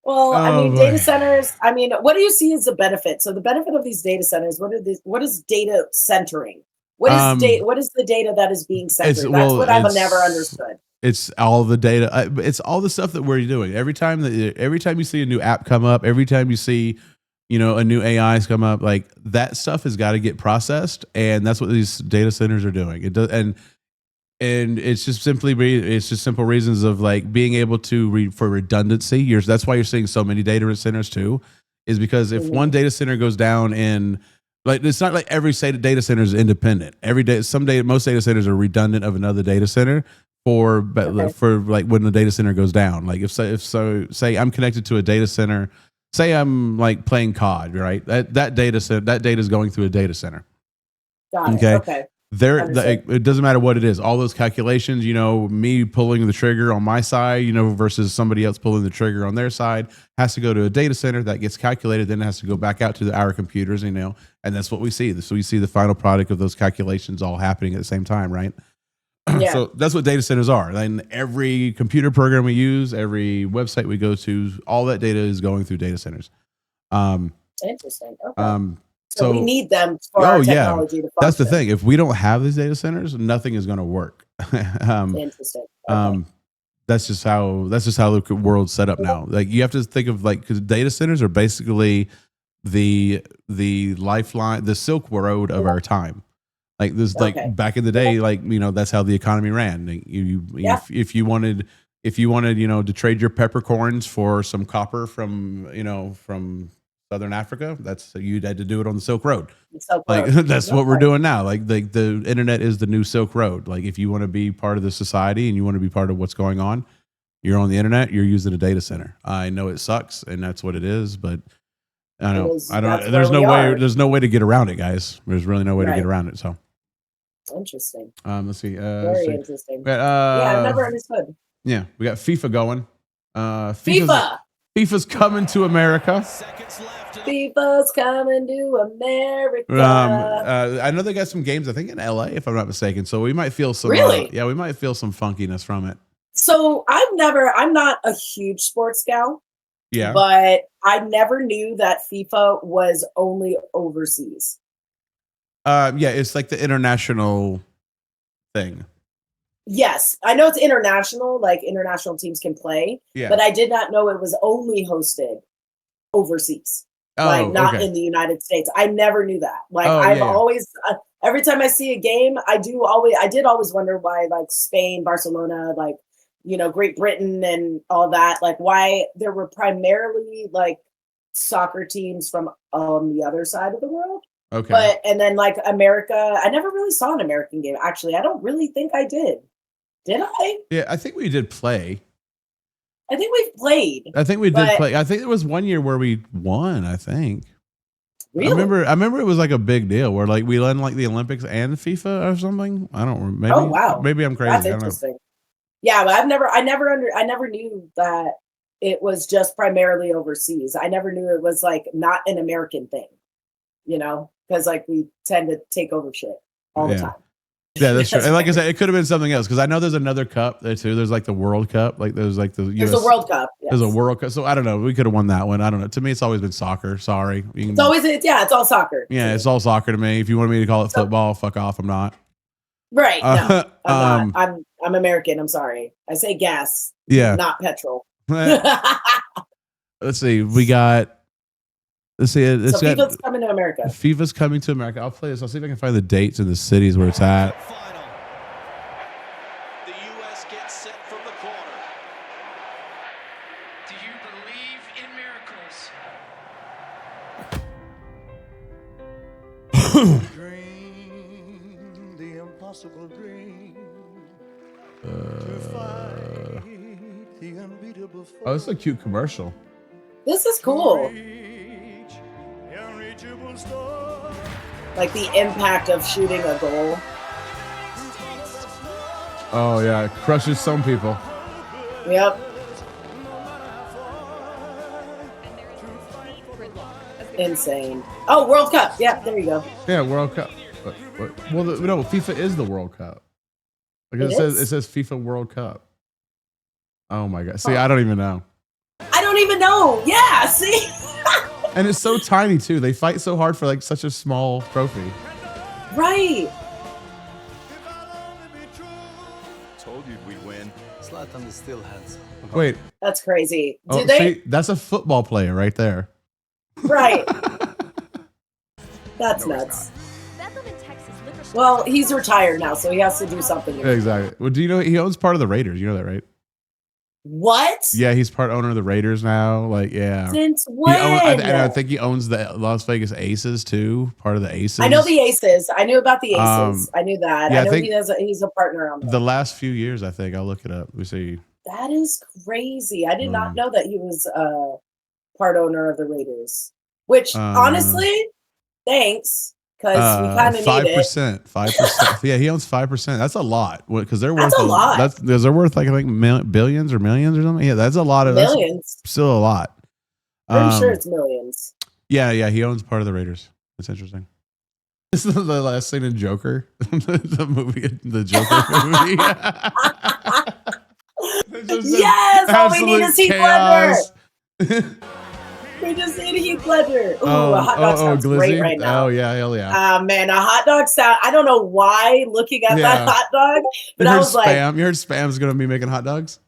Well, I mean, data centers, I mean, what do you see as the benefit? So the benefit of these data centers, what is data centering? What is the data that is being centered? That's what I've never understood. It's all the data. It's all the stuff that we're doing. Every time you see a new app come up, every time you see, you know, a new AIs come up, like, that stuff has got to get processed, and that's what these data centers are doing. It does, and it's just simple reasons of, like, being able to for redundancy. That's why you're seeing so many data centers too, is because if one data center goes down in, like, it's not like every data center is independent. Most data centers are redundant of another data center. For like when the data center goes down, like if say I'm connected to a data center, say I'm like playing COD, right? That data is going through a data center. Got it. Okay. It doesn't matter what it is. All those calculations, you know, me pulling the trigger on my side, you know, versus somebody else pulling the trigger on their side, has to go to a data center that gets calculated, then it has to go back out to our computers, you know, and that's what we see. So we see the final product of those calculations all happening at the same time, right? Yeah. So that's what data centers are. And every computer program we use, every website we go to, all that data is going through data centers. Interesting. Okay. So we need them for our technology to function. That's the thing. If we don't have these data centers, nothing is going to work. Interesting. Okay. That's just how the world's set up now. Like, you have to think of, like, because data centers are basically the lifeline, the Silk Road of our time. Like this, like back in the day, like, you know, that's how the economy ran. If you wanted, you know, to trade your peppercorns for some copper from Southern Africa, you'd had to do it on the Silk Road. That's what we're doing now. Like the internet is the new Silk Road. Like, if you want to be part of the society and you want to be part of what's going on, you're on the internet, you're using a data center. I know it sucks, and that's what it is, but I know. Is, I don't. that's There's where no we way. are. There's no way to get around it, guys. There's really no way to Right. get around it. So Interesting. let's see. Very see. interesting. We got, Yeah, I've never understood. Yeah, we got FIFA going. FIFA. FIFA's coming to America. FIFA's coming to America. I know they got some games. I think in LA, if I'm not mistaken. So we might feel some. Really? Yeah, we might feel some funkiness from it. So I'm not a huge sports gal. Yeah. But I never knew that FIFA was only overseas. Yeah, it's like the international thing. Yes, I know it's international, like international teams can play. Yeah. But I did not know it was only hosted overseas. Like not in the United States. I never knew that. Like I've always every time I see a game, I did always wonder why like Spain, Barcelona, like Great Britain and all that, like why there were primarily like soccer teams from the other side of the world. Okay. And then like America, I never really saw an American game. Actually, I don't really think I did. Did I? Yeah, I think we did play. I think we've played. I think we did play. I think there was one year where we won, I think. Really? I remember it was like a big deal where like we won like the Olympics and FIFA or something. I don't remember. Maybe, oh wow. Maybe I'm crazy. That's I don't interesting. know. Yeah, but I never knew that it was just primarily overseas. I never knew it was like not an American thing, because like we tend to take over shit all the time. Yeah, that's true. And like I said, it could have been something else because I know there's another cup there too. There's like the World Cup, like there's like the There's a World Cup. Yes. There's a World Cup. So I don't know. We could have won that one. I don't know. To me, it's always been soccer. Sorry. It's all soccer. Yeah, it's all soccer to me. If you want me to call it football, fuck off. I'm not. Right. No, I'm not. I'm American. I'm sorry. I say gas. Yeah. Not petrol. Let's see. We got. Let's see. FIFA's coming to America. FIFA's coming to America. I'll play this. I'll see if I can find the dates in the cities where it's at. The U.S. gets set from the corner. Do you believe in miracles? Dream the impossible dream. To fight the unbeatable force. Oh, this is a cute commercial. This is cool. Like the impact of shooting a goal. Oh yeah, it crushes some people. Yep. Insane. Oh, World Cup. Yeah, there you go. Yeah, World Cup. Well, no, FIFA is the World Cup. Like it says FIFA World Cup. Oh my god. See, I don't even know. I don't even know. Yeah, see? And it's so tiny too. They fight so hard for like such a small trophy. Right. Told you we'd win. Zlatan is still hands. Wait. That's crazy. Oh, see, that's a football player right there. Right. That's nuts. Well, he's retired now, so he has to do something. Exactly. Well, do you know he owns part of the Raiders? You know that, right? What? Yeah, he's part owner of the Raiders now. Like, yeah. Since when? I think he owns the Las Vegas Aces too. Part of the Aces. I know the Aces. I knew about the Aces. I knew that. Yeah, I know he's a partner on that. The last few years, I think. I'll look it up. We see. That is crazy. I did not know that he was part owner of the Raiders. Which honestly, thanks. Because we kind of need it. 5%. Yeah, he owns 5%. That's a lot because they're worth a lot. They're worth like I think billions or millions or something. Yeah, that's a lot of millions. That's still a lot. I'm sure it's millions. Yeah. He owns part of the Raiders. That's interesting. This is the last scene in Joker, the movie, the Joker movie. Yes, all we need is Heath Ledger. We just need Heath Ledger. Ooh, a hot dog sounds great right now. Oh, yeah, hell yeah. Man, a hot dog sound. I don't know why looking at that hot dog, but I was like, you heard Spam's going to be making hot dogs?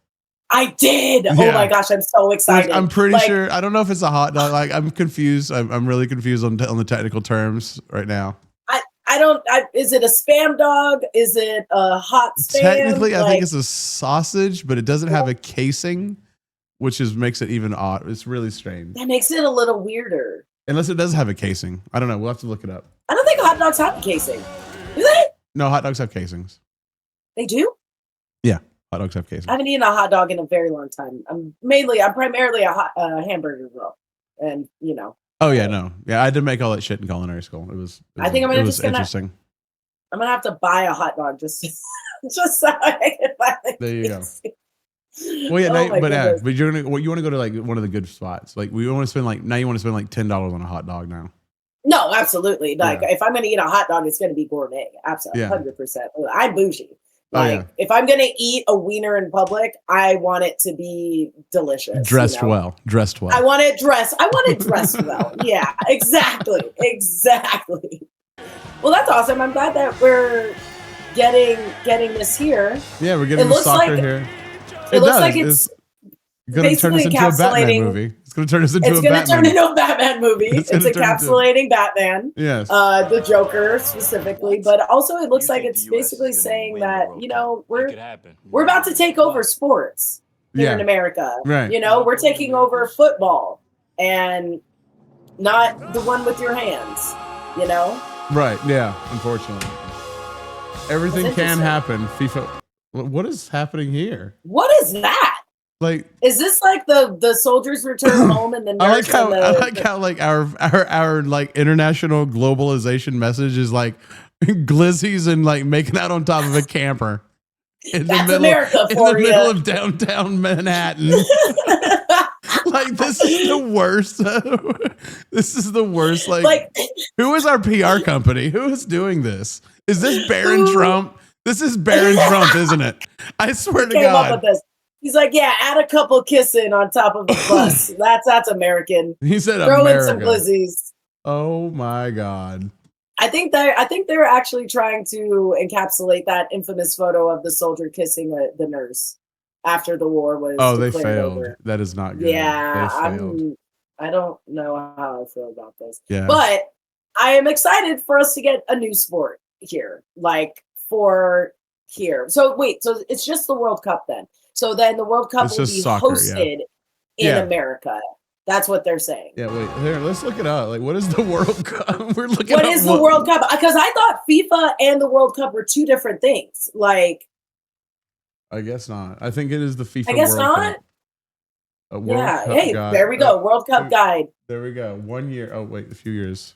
I did. Yeah. Oh my gosh, I'm so excited. I'm pretty sure. I don't know if it's a hot dog. Like, I'm confused. I'm really confused on the technical terms right now. I don't. Is it a Spam dog? Is it a hot Spam? Technically, I think it's a sausage, but it doesn't have a casing, which makes it even odd. It's really strange. That makes it a little weirder. Unless it does have a casing. I don't know. We'll have to look it up. I don't think hot dogs have a casing. Do they? No, hot dogs have casings. They do? Yeah, hot dogs have casings. I haven't eaten a hot dog in a very long time. I'm primarily a hamburger girl. And, Oh yeah, no, yeah, I did make all that shit in culinary school. I think I'm gonna interesting. I'm gonna have to buy a hot dog just so I can buy it. There you go. Well, yeah, but you want to go to like one of the good spots. Like we want to spend now you want to spend like $10 on a hot dog now. No, absolutely. Like if I'm gonna eat a hot dog, it's gonna be gourmet. Absolutely, 100%. I'm bougie. Like if I'm gonna eat a wiener in public, I want it to be delicious. Dressed well. I want it dressed well. Yeah, exactly. Well, that's awesome. I'm glad that we're getting this here. Yeah, we're getting the soccer here. It looks like it's going to turn us into a Batman movie. It's going to turn us into a Batman. It's going to turn into a Batman movie. It's encapsulating Batman. Yes. The Joker specifically, but also it looks like it's basically saying that, we're about to take over sports here in America. Right. We're taking over football and not the one with your hands, Right. Yeah. Unfortunately. Everything can happen. FIFA. What is happening here? What is that? Like, is this like the soldiers return home and the I like how like our like international globalization message is like glizzies and like making out on top of a camper in the middle of downtown Manhattan. Like this is the worst. This is the worst. Like who is our PR company? Who is doing this? Is this Barron Trump? This is Barron Trump, isn't it? I swear to God. Up with this. He's like, yeah, add a couple kissing on top of the bus. That's American. He said throw America. in some glizzies. Oh my God. I think they're actually trying to encapsulate that infamous photo of the soldier kissing the nurse after the war was. Oh, they failed. Over. That is not good. Yeah, I don't know how I feel about this. Yeah. But I am excited for us to get a new sport here, So wait, so it's just the World Cup then. So then the World Cup will be hosted in America. That's what they're saying. Yeah, wait, here, let's look it up. Like, what is the World Cup? We're looking What is the World Cup? Because I thought FIFA and the World Cup were two different things. Like, I guess not. I think it is the FIFA I guess World not. Cup. Yeah. Hey, there we go. World Cup guide. There we go. 1 year. Oh, wait, a few years.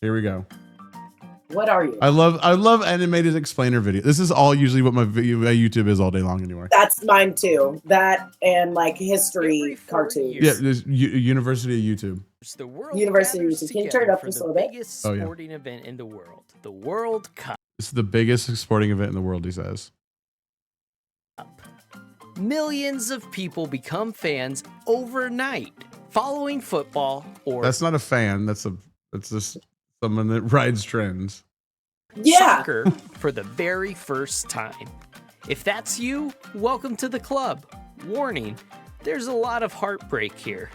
Here we go. What are you? I love animated explainer video. This is all usually what my YouTube is all day long anyway. That's mine too. That and like history cartoons. Yeah, there's University of YouTube. The World University of YouTube. Can you turn it up just a little bit? Biggest sporting event in the world, the World Cup. This is the biggest sporting event in the world, he says. Millions of people become fans overnight following football or. That's not a fan. That's just someone that rides trends. Soccer for the very first time. If that's you, welcome to the club. Warning, there's a lot of heartbreak here.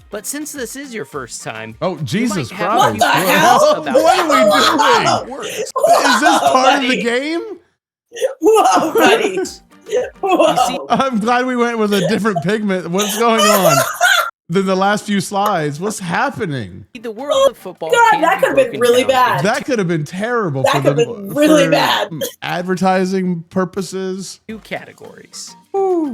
But since this is your first time, oh Jesus Christ! What the hell? What are we doing? Is this part of the game? Whoa, buddy! Whoa. I'm glad we went with a different pigment. What's going on? Than the last few slides. What's happening? The world of football. God, that could have been really bad. That could have been terrible. That could have been really bad. Advertising purposes. 2 categories.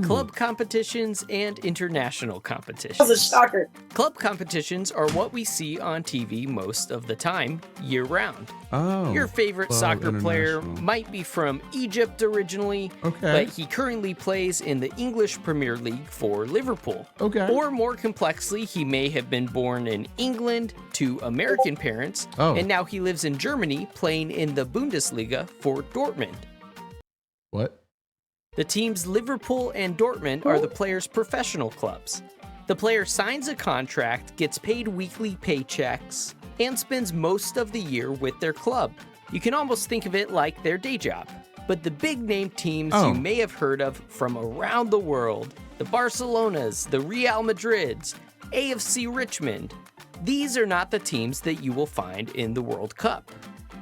Club competitions and international competitions. That was a shocker. Club competitions are what we see on TV most of the time, year round. Oh. Your favorite soccer player might be from Egypt originally, but he currently plays in the English Premier League for Liverpool. Okay. Or more complexly, he may have been born in England to American parents, and now he lives in Germany playing in the Bundesliga for Dortmund. What? The teams Liverpool and Dortmund are the players' professional clubs. The player signs a contract, gets paid weekly paychecks, and spends most of the year with their club. You can almost think of it like their day job. But the big-name teams you may have heard of from around the world, the Barcelonas, the Real Madrids, AFC Richmond, these are not the teams that you will find in the World Cup.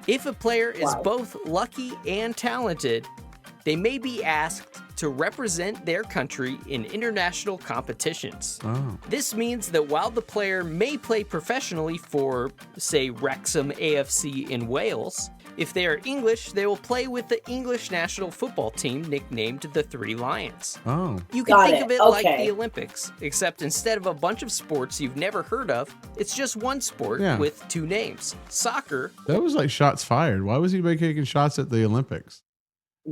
If a player is both lucky and talented, they may be asked to represent their country in international competitions. This means that while the player may play professionally for, say, Wrexham AFC in Wales, If they are English, they will play with the English national football team nicknamed the Three Lions. Oh. You can think of it like the Olympics, except instead of a bunch of sports you've never heard of, it's just one sport with 2 names. Soccer. That was like shots fired. Why was he taking shots at the Olympics?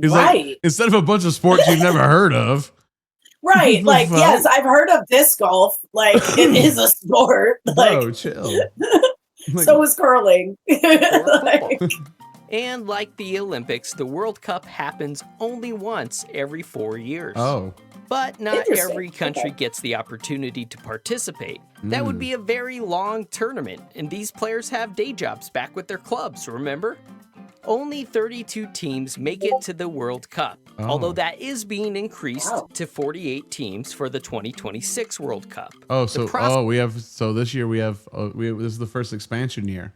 He's like, instead of a bunch of sports you've never heard of. Right. Like, yes, I've heard of disc golf. Like, it is a sport. Like, bro, chill. So is curling. And like the Olympics, the World Cup happens only once every 4 years. Oh. But not every country gets the opportunity to participate. That would be a very long tournament, and these players have day jobs back with their clubs, remember? Only 32 teams make it to the World Cup, although that is being increased to 48 teams for the 2026 World Cup. Oh, so this year we have this is the first expansion year.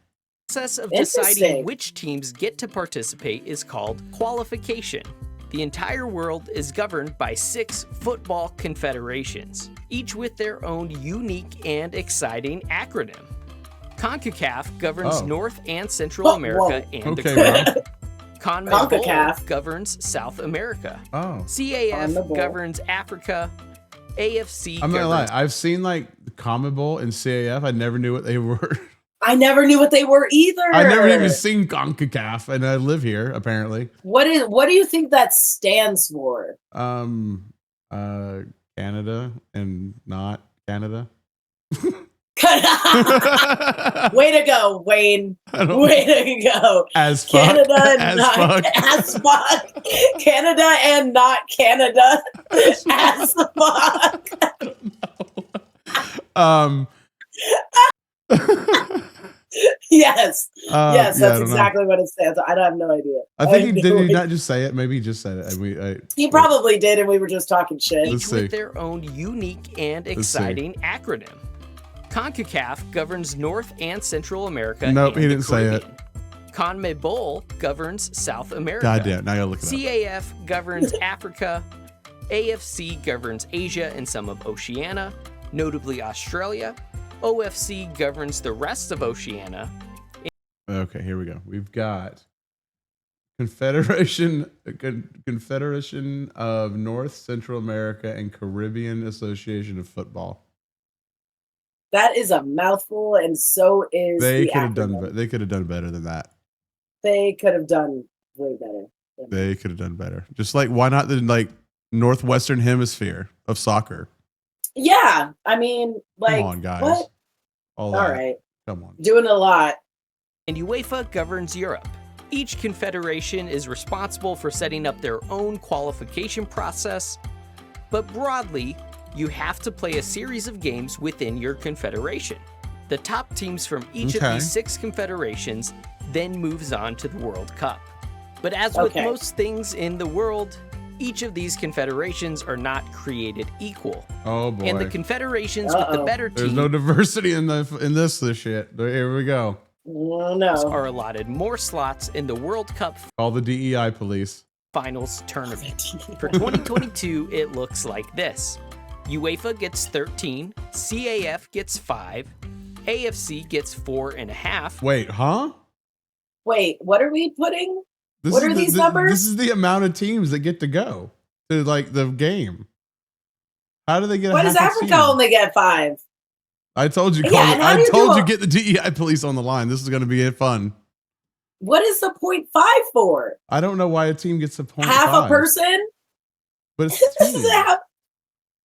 The process of deciding which teams get to participate is called qualification. The entire world is governed by 6 football confederations, each with their own unique and exciting acronym. CONCACAF governs North and Central America and the Caribbean. CONMEBOL governs South America. CAF governs Africa. AFC I'm not gonna lie, I've seen like CONMEBOL and CAF. I never knew what they were. I never knew what they were either. I never even seen CONCACAF, and I live here apparently. What do you think that stands for? Canada and not Canada. Way to go, Wayne. Way to go. As fuck. Canada and as not fuck. as fuck. Canada and not Canada. As fuck. Yes. Yes, that's exactly what it stands for. I have no idea. I think did he not just say it? Maybe he just said it. He probably did, and we were just talking shit. Each with their own unique and exciting acronym. CONCACAF governs North and Central America. Nope, and he the didn't say it. CONMEBOL governs South America. Goddamn, now I gotta look it up. CAF governs Africa. AFC governs Asia and some of Oceania, notably Australia. OFC governs the rest of Oceania. Okay, here we go. We've got Confederation of North, Central America, and Caribbean Association of Football. That is a mouthful, and so is They the could have done. acronym. They could have done better than that. They could have done way better. They could have done better. Just like why not the like Northwestern Hemisphere of soccer? Yeah, I mean, like, come on, guys. what? All right, come on. doing a lot. And UEFA governs Europe. Each confederation is responsible for setting up their own qualification process, but broadly, you have to play a series of games within your confederation. The top teams from each of these 6 confederations then moves on to the World Cup. But as with most things in the world, each of these confederations are not created equal. Oh boy. And the confederations with the better teams There's no diversity in this shit. Here we go. are allotted more slots in the World Cup Call the DEI police. finals tournament. For 2022, it looks like this. UEFA gets 13, CAF gets 5, AFC gets 4.5. Wait, huh? Wait, what are we putting? What are these numbers? This is the amount of teams that get to go to like the game. How do they get? Why does Africa only get 5? I told you. Yeah, and how do I you told do you get the DEI police on the line. This is going to be fun. What is the 0.5 for? I don't know why a team gets a 0.5. Half a person? But it's teams.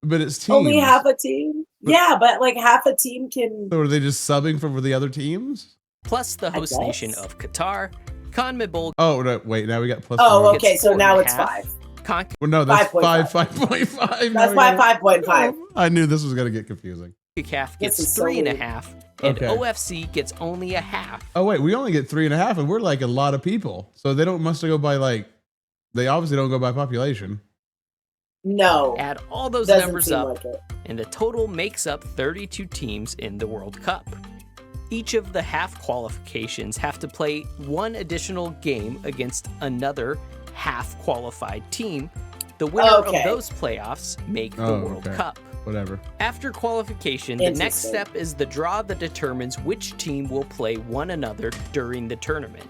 But it's teams. Only half a team? Yeah, but like half a team can. So are they just subbing for the other teams? Plus the host nation of Qatar, CONMEBOL. Oh no! Wait, now we got plus. Oh, okay. So now it's 5. Well, no, that's 5.5. That's 5.5. I knew this was gonna get confusing. CAF gets 3.5, and OFC gets only a half. Oh wait, we only get 3.5, and we're like a lot of people. So they must go by like. They obviously don't go by population. No. Add all those numbers up, and the total makes up 32 teams in the World Cup. Each of the half qualifications have to play one additional game against another half qualified team. The winner of those playoffs make the World Cup. whatever. After qualification, the next step is the draw that determines which team will play one another during the tournament.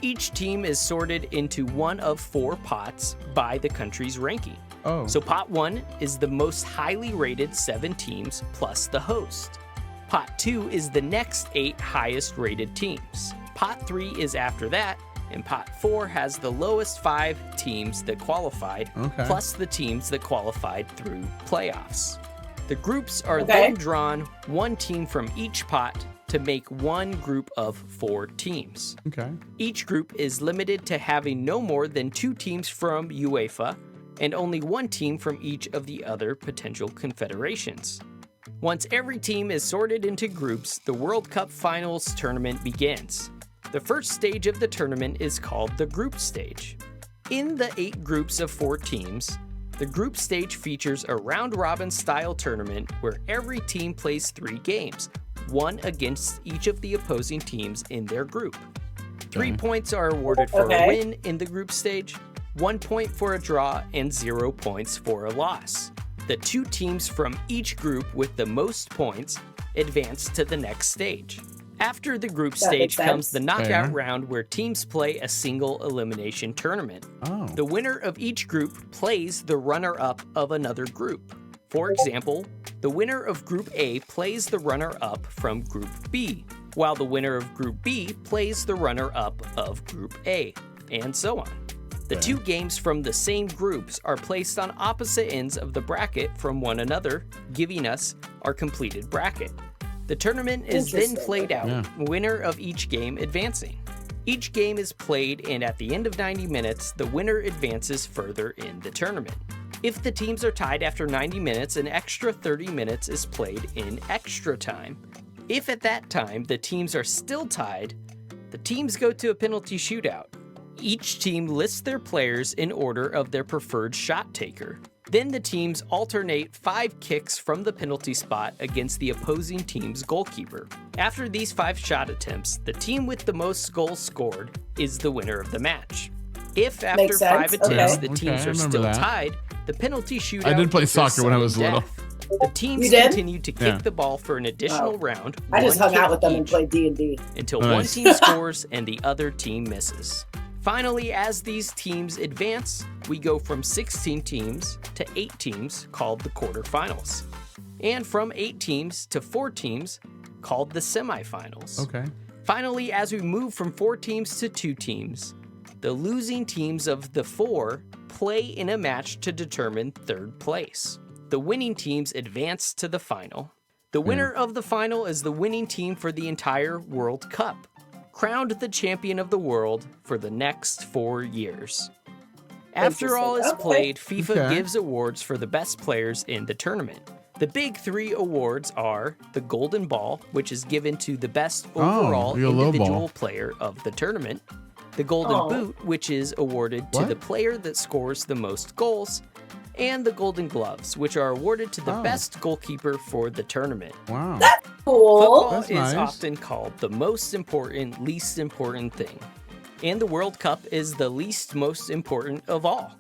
Each team is sorted into one of 4 pots by the country's ranking. So pot 1 is the most highly rated 7 teams plus the host. Pot 2 is the next 8 highest rated teams. Pot 3 is after that, and pot 4 has the lowest 5 teams that qualified, plus the teams that qualified through playoffs. The groups are then drawn, 1 team from each pot, to make one group of 4 teams. Each group is limited to having no more than 2 teams from UEFA, and only 1 team from each of the other potential confederations. Once every team is sorted into groups, the World Cup Finals tournament begins. The first stage of the tournament is called the group stage. In the 8 groups of 4 teams, the group stage features a round-robin style tournament where every team plays 3 games, 1 against each of the opposing teams in their group. 3 points are awarded for a win in the group stage, 1 point for a draw, and 0 points for a loss. The 2 teams from each group with the most points advance to the next stage. After the group stage comes the knockout round where teams play a single elimination tournament. The winner of each group plays the runner-up of another group. For example, the winner of Group A plays the runner-up from Group B, while the winner of Group B plays the runner-up of Group A, and so on. The 2 games from the same groups are placed on opposite ends of the bracket from one another, giving us our completed bracket. The tournament is then played out, winner of each game advancing. Each game is played, and at the end of 90 minutes, the winner advances further in the tournament. If the teams are tied after 90 minutes, an extra 30 minutes is played in extra time. If at that time the teams are still tied, the teams go to a penalty shootout. Each team lists their players in order of their preferred shot taker. Then the teams alternate 5 kicks from the penalty spot against the opposing team's goalkeeper. After these 5 shot attempts, the team with the most goals scored is the winner of the match. If after 5 attempts the teams are still tied, the penalty shootout. I did play soccer when I was little. The teams continue to kick the ball for an additional round. I just hung out with them and played D&D. Until one team scores and the other team misses. Finally, as these teams advance, we go from 16 teams to 8 teams called the quarterfinals, and from 8 teams to 4 teams called the semifinals. Finally, as we move from 4 teams to 2 teams, the losing teams of the 4 play in a match to determine 3rd place. The winning teams advance to the final. The winner of the final is the winning team for the entire World Cup, crowned the champion of the world for the next 4 years. After all is played, FIFA gives awards for the best players in the tournament. The big 3 awards are the Golden Ball, which is given to the best overall individual player of the tournament, the Golden Boot, which is awarded to the player that scores the most goals, and the Golden Gloves, which are awarded to the best goalkeeper for the tournament. That's cool. Football is often called the most important, least important thing. And the World Cup is the least most important of all.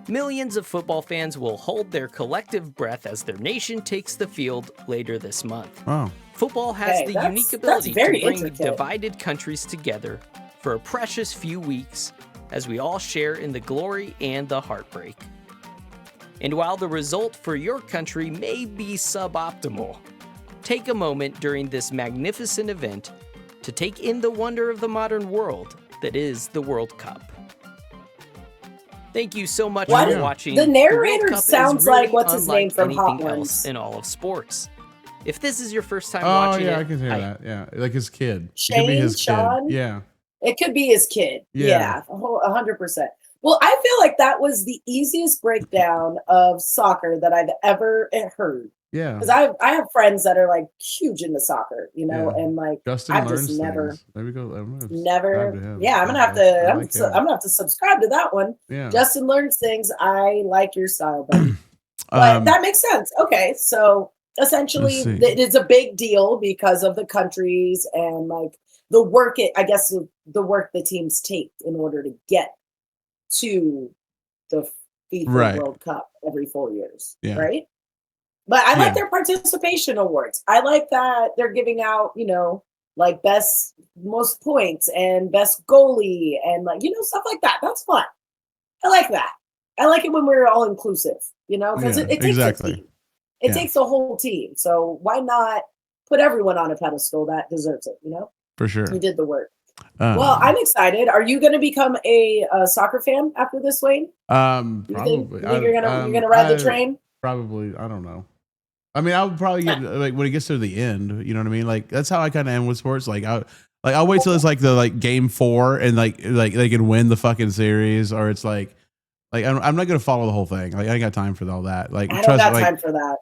Millions of football fans will hold their collective breath as their nation takes the field later this month. Football has the unique ability to bring divided countries together for a precious few weeks as we all share in the glory and the heartbreak. And while the result for your country may be suboptimal, take a moment during this magnificent event to take in the wonder of the modern world that is the World Cup. Thank you so much for watching. The narrator sounds like what's his name from Hot Ones in all of sports. If this is your first time watching I can hear that. Yeah, like his kid. Shane, it could be his Sean? kid. Yeah. It could be his kid. Yeah, 100%. Well, I feel like that was the easiest breakdown of soccer that I've ever heard. Yeah. Because I have friends that are like huge into soccer, you know, and like Justin I've learns just never, things. There we go. never. Yeah, I'm gonna have to. I'm gonna have to subscribe to that one. Yeah. Justin learns things. I like your style, buddy. But that makes sense. Okay, so essentially, it is a big deal because of the countries and like the work. The work the teams take in order to get to the FIFA World Cup every 4 years. Right. But I like their participation awards. I like that they're giving out, like best most points and best goalie and like, stuff like that. That's fun. I like that. I like it when we're all inclusive, because it takes a team. It takes a whole team. So why not put everyone on a pedestal that deserves it, For sure. You did the work. Well, I'm excited. Are you going to become a soccer fan after this, Wayne? Probably. You think you're gonna ride the train? Probably. I don't know. I mean, I would probably get like when it gets to the end. You know what I mean? Like that's how I kind of end with sports. I'll wait till it's like the game 4 and like they can win the fucking series, or it's like I'm not gonna follow the whole thing. Like I ain't got time for all that. Like I don't got time for that.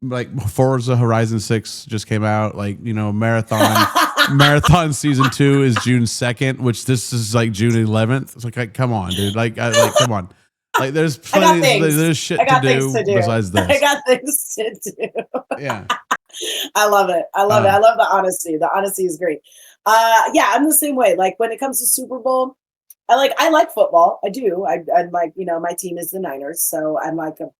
Like Forza Horizon 6 just came out. Like Marathon season 2 is June 2nd, which this is like June 11th. It's like come on, dude. Like come on. Like there's plenty, there's shit to do besides this. I got things to do. Yeah. I love it. I love it. I love the honesty. The honesty is great. Yeah, I'm the same way. Like when it comes to Super Bowl, I like football. I do. I like, my team is the Niners. So I like the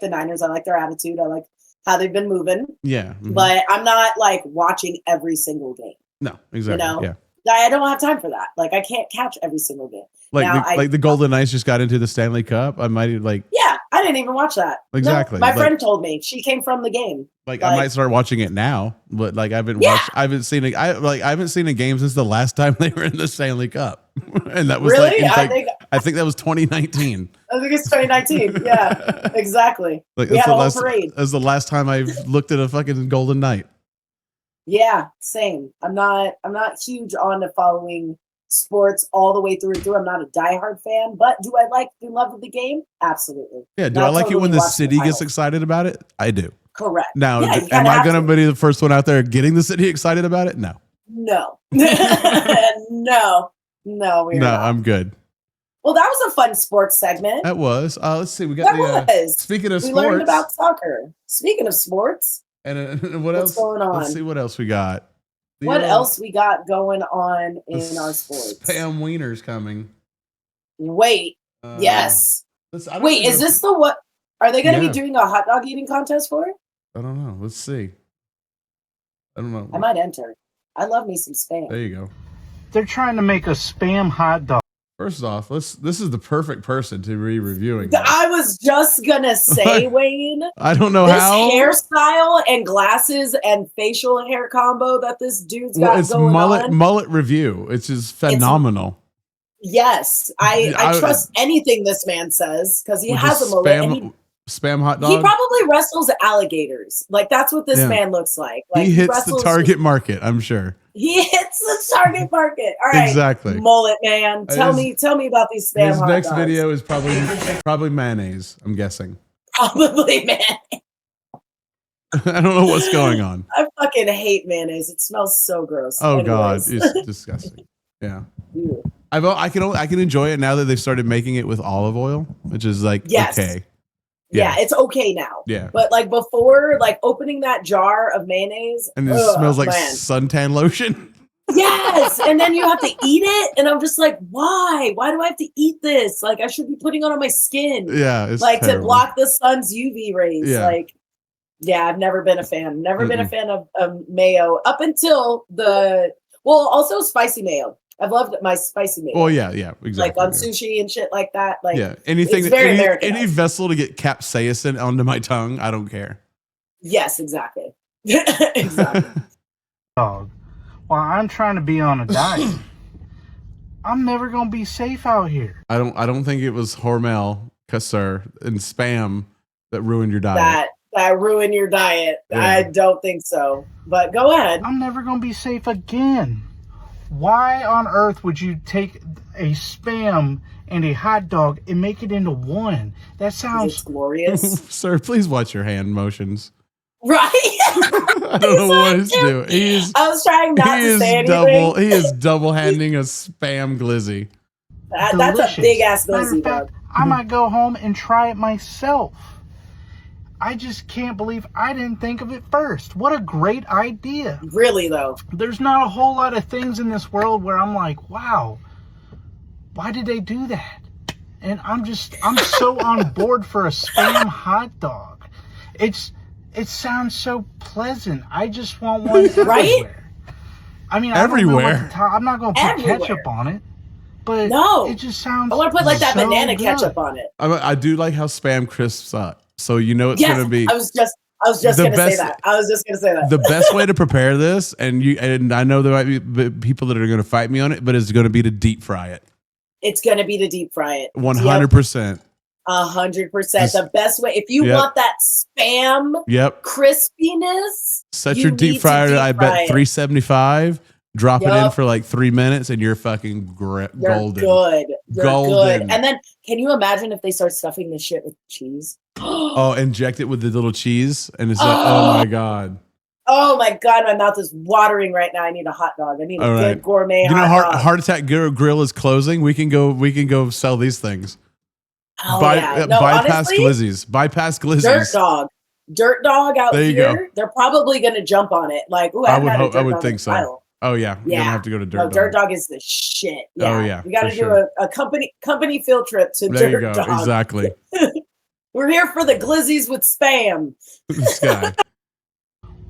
Niners. I like their attitude. I like how they've been moving. Yeah. Mm-hmm. But I'm not like watching every single game. No, exactly. Yeah. I don't have time for that. Like I can't catch every single game. Like the Golden Knights just got into the Stanley Cup. I might Yeah, I didn't even watch that. Exactly. No, my friend told me. She came from the game. Like I might start watching it now, but like I haven't seen a game since the last time they were in the Stanley Cup. And that was really? I think that was 2019. I think it's 2019. Yeah, exactly. Like we had a whole parade. That was the last time I looked at a fucking Golden Knight. Yeah, same. I'm not huge on the following sports all the way through and through. I'm not a diehard fan, but do I like the love of the game? Absolutely. Yeah. Do I like it when the city gets excited about it? I do. Correct. Now, am I going to be the first one out there getting the city excited about it? No. No. No, we're not. I'm good. Well, that was a fun sports segment. That was. Let's see. We got speaking of sports. We learned about soccer. Speaking of sports. And what else? What's going on? Let's see what else we got. What else we got going on in our sports? Spam Wiener's coming. Wait. Yes. Wait, is this the what? Are they going to be doing a hot dog eating contest for it? I don't know. Let's see. I don't know. I might enter. I love me some spam. There you go. They're trying to make a spam hot dog. First off, this is the perfect person to be reviewing. I was just gonna say, Wayne. I don't know this how hairstyle and glasses and facial hair combo that this dude's got it's going on. Mullet review. It's just phenomenal. Yes, I trust anything this man says because he has a mullet. Spam hot dog. He probably wrestles alligators. Like that's what this man looks like. Like he hits the target market. I'm sure. He hits the target market. All right, exactly. Mullet man, tell me about these spam hot dogs. His next video is probably mayonnaise. I'm guessing. Probably mayonnaise. I don't know what's going on. I fucking hate mayonnaise. It smells so gross. Oh God, it's disgusting. Yeah. Ew. I can enjoy it now that they've started making it with olive oil, which is like okay. Yeah, it's okay now. Yeah. But like before, like opening that jar of mayonnaise. And it smells like suntan lotion. Yes. And then you have to eat it. And I'm just like, why? Why do I have to eat this? Like I should be putting it on my skin. Yeah. It's like terrible. to block the sun's UV rays. Yeah. Like, yeah, I've never been a fan. Never been a fan of mayo up until also spicy mayo. I've loved my spicy mayo. Oh yeah, exactly. Like on sushi and shit like that. Like anything, very any vessel to get capsaicin onto my tongue, I don't care. Yes, exactly. Exactly. Dog. While I'm trying to be on a diet, I'm never gonna be safe out here. I don't think it was Hormel, Kassir, and spam that ruined your diet. That ruined your diet. Yeah. I don't think so. But go ahead. I'm never gonna be safe again. Why on earth would you take a spam and a hot dog and make it into one? That sounds glorious. Sir, please watch your hand motions. Right? I don't know what he's doing. I was trying not to say anything. He is double handing a spam glizzy. That's a big ass glizzy, dog. I might go home and try it myself. I just can't believe I didn't think of it first. What a great idea. Really, though. There's not a whole lot of things in this world where I'm like, wow, why did they do that? And I'm so on board for a spam hot dog. It sounds so pleasant. I just want one everywhere. I mean, everywhere. I'm not going to put ketchup on it, but no, it just sounds. I want to put like that so banana good. ketchup on it. I do like how Spam crisps up, so you know it's gonna be. I was just gonna say that. I was just gonna say that. The best way to prepare this, and I know there might be people that are gonna fight me on it, but it's gonna be to deep fry it. It's gonna be to deep fry it. 100%. 100%. The best way, if you want that Spam crispiness, set your deep fryer. I bet 375. Drop it in for like 3 minutes, and you're fucking golden. You're golden. good. And then, can you imagine if they start stuffing this shit with cheese? Oh, inject it with the little cheese, and it's like, oh my god. Oh my god, my mouth is watering right now. I need a hot dog. I need a good gourmet. You know, hot dog. Heart Attack Grill is closing. We can go sell these things. Bypass glizzies. Bypass glizzies. Dirt dog out there you here. Go. They're probably gonna jump on it. Like, ooh, I would think so. Oh yeah, you're gonna have to go to Dirt Dog. Dirt Dog is the shit. Yeah. Oh yeah, we got to do a company field trip to there Dirt you go. Dog. Exactly. We're here for the glizzies with Spam. This guy.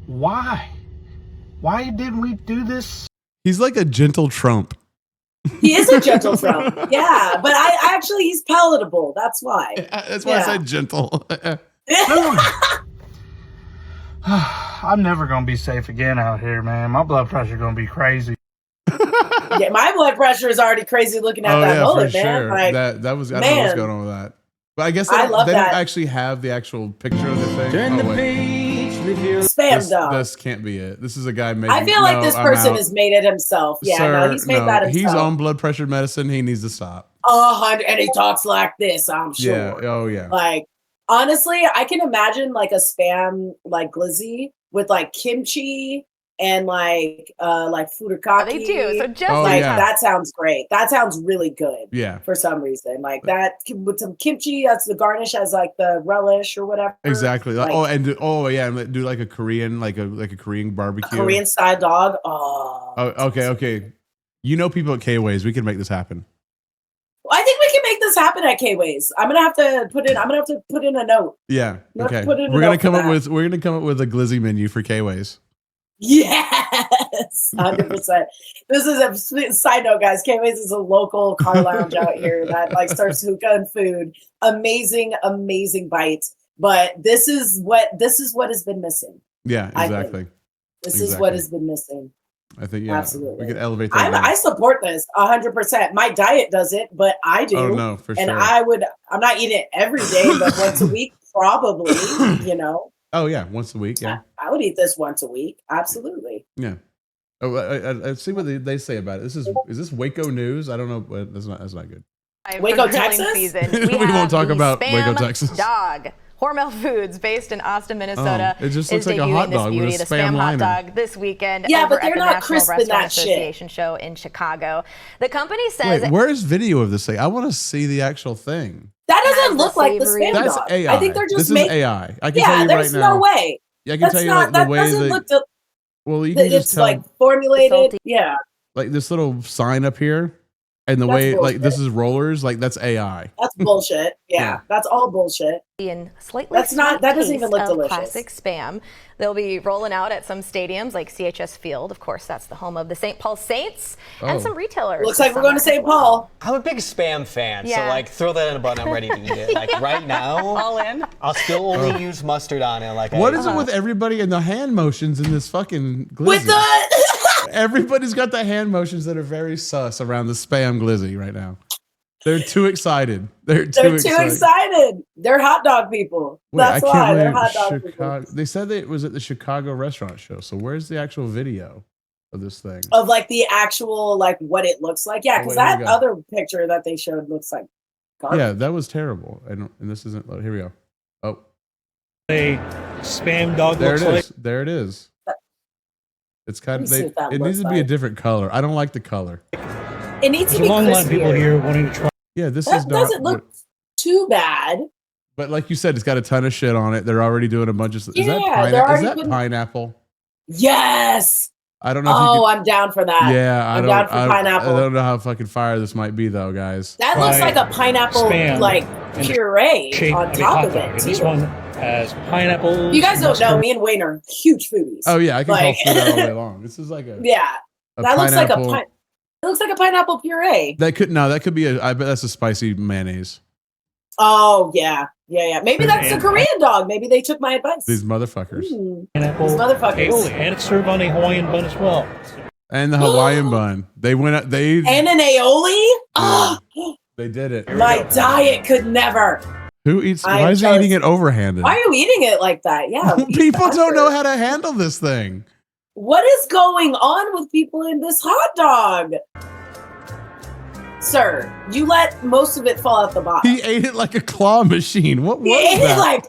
Why didn't we do this? He's like a gentle Trump. He is a gentle Trump. Yeah, but I actually he's palatable. That's why. That's why I said gentle. I'm never gonna be safe again out here, man. My blood pressure gonna be crazy. Yeah, my blood pressure is already crazy looking at that mullet, man. Sure. Like, that was I don't know what's going on with that. But I guess they don't actually have the actual picture of the thing. Spam dog. This can't be it. This is a guy making. I feel like this person has made it himself. Yeah, Sir, he's made that himself. He's on blood pressure medicine. He needs to stop. 100, and he talks like this. I'm sure. Yeah. Oh yeah. Like honestly, I can imagine like a Spam like glizzy with like kimchi and like furikake. They do. So just that sounds great. That sounds really good. Yeah. For some reason, like that with some kimchi. That's the garnish as like the relish or whatever. Exactly. And do like a Korean Korean barbecue. Korean style dog. Oh. Okay. You know people at K-Ways. We can make this happen. I think we can make this happen at K-Ways. I'm gonna have to put in a note. Yeah. Okay. We're gonna come up with a glizzy menu for K-Ways. Yes, 100%. This is a side note, guys. K-Ways is a local car lounge out here that like serves hookah and food. Amazing bites. But this is what has been missing. Yeah, exactly. This is what has been missing. I think absolutely we can elevate that. I support this 100%. My diet does it, but I do. Oh no, for sure. And I'm not eating it every day, but once a week, probably. You know. Oh yeah, once a week. Yeah, I would eat this once a week. Absolutely. Yeah. Oh, I see what they say about it. Is this Waco news? I don't know. That's not good. Waco, Texas. We won't talk about Waco, Texas. Dog. Hormel Foods, based in Austin, Minnesota, it just looks like a hot dog with a Spam hot dog this weekend. Yeah, over but they're at the not National crisp in Restaurant that shit. Association show in Chicago. The company says, Wait, where's video of this thing? I want to see the actual thing. That doesn't look like the Spam That's dog. AI. I think they're just this is AI. I can tell you right now. there's no way. Yeah, I can tell you like the way that. Well, you can just tell. It's like formulated. Yeah. Like this little sign up here, and the way bullshit. like this is rollers. Like that's AI. That's bullshit. Yeah, that's all bullshit. In slightly that doesn't even look delicious. Classic Spam. They'll be rolling out at some stadiums like CHS Field. Of course, that's the home of the St. Paul Saints and some retailers. Looks like we're going to St. Paul. I'm a big Spam fan, so like throw that in a button. I'm ready to eat it. Like right now, all in. I'll still only use mustard on it. Like what is it with everybody and the hand motions in this fucking glizzy? With the everybody's got the hand motions that are very sus around the Spam glizzy right now. They're too excited. They're too excited. They're hot dog people. That's why they're hot dog people. They said that it was at the Chicago restaurant show. So where's the actual video of this thing? Of like the actual like what it looks like. Yeah, because that other picture that they showed looks like garbage. Yeah, that was terrible. And this isn't. Oh, here we go. Oh, a Spam dog. There looks it is. like. There it is. It's kind of. It needs to be a different color. I don't like the color. It needs to be a long line of people crispier. here wanting to try. Yeah, this That doesn't look too bad. But like you said, it's got a ton of shit on it. They're already doing a bunch of. Is that pineapple? Yes. I don't know. Oh, I'm down for that. Yeah, I'm down for pineapple. I don't know how fucking fire this might be though, guys. That looks like a pineapple like puree on top of it. This one has pineapple. You guys don't know, me and Wayne are huge foodies. Oh yeah, I can call food out all day long. This is like a yeah. That looks like it looks like a pineapple puree. That could be I bet that's a spicy mayonnaise. Oh yeah. Maybe that's the Korean dog. Maybe they took my advice. These motherfuckers. Pineapple. These motherfuckers. Aioli, and it's served on a Hawaiian bun as well. And the Hawaiian bun. They went out. And an aioli. Oh, they did it. My diet could never. Who eats? Why is he eating it overhanded? Why are you eating it like that? Yeah. People don't know how to handle this thing. What is going on with people in this hot dog? Sir, you let most of it fall out the bottom. He ate it like a claw machine. What was that?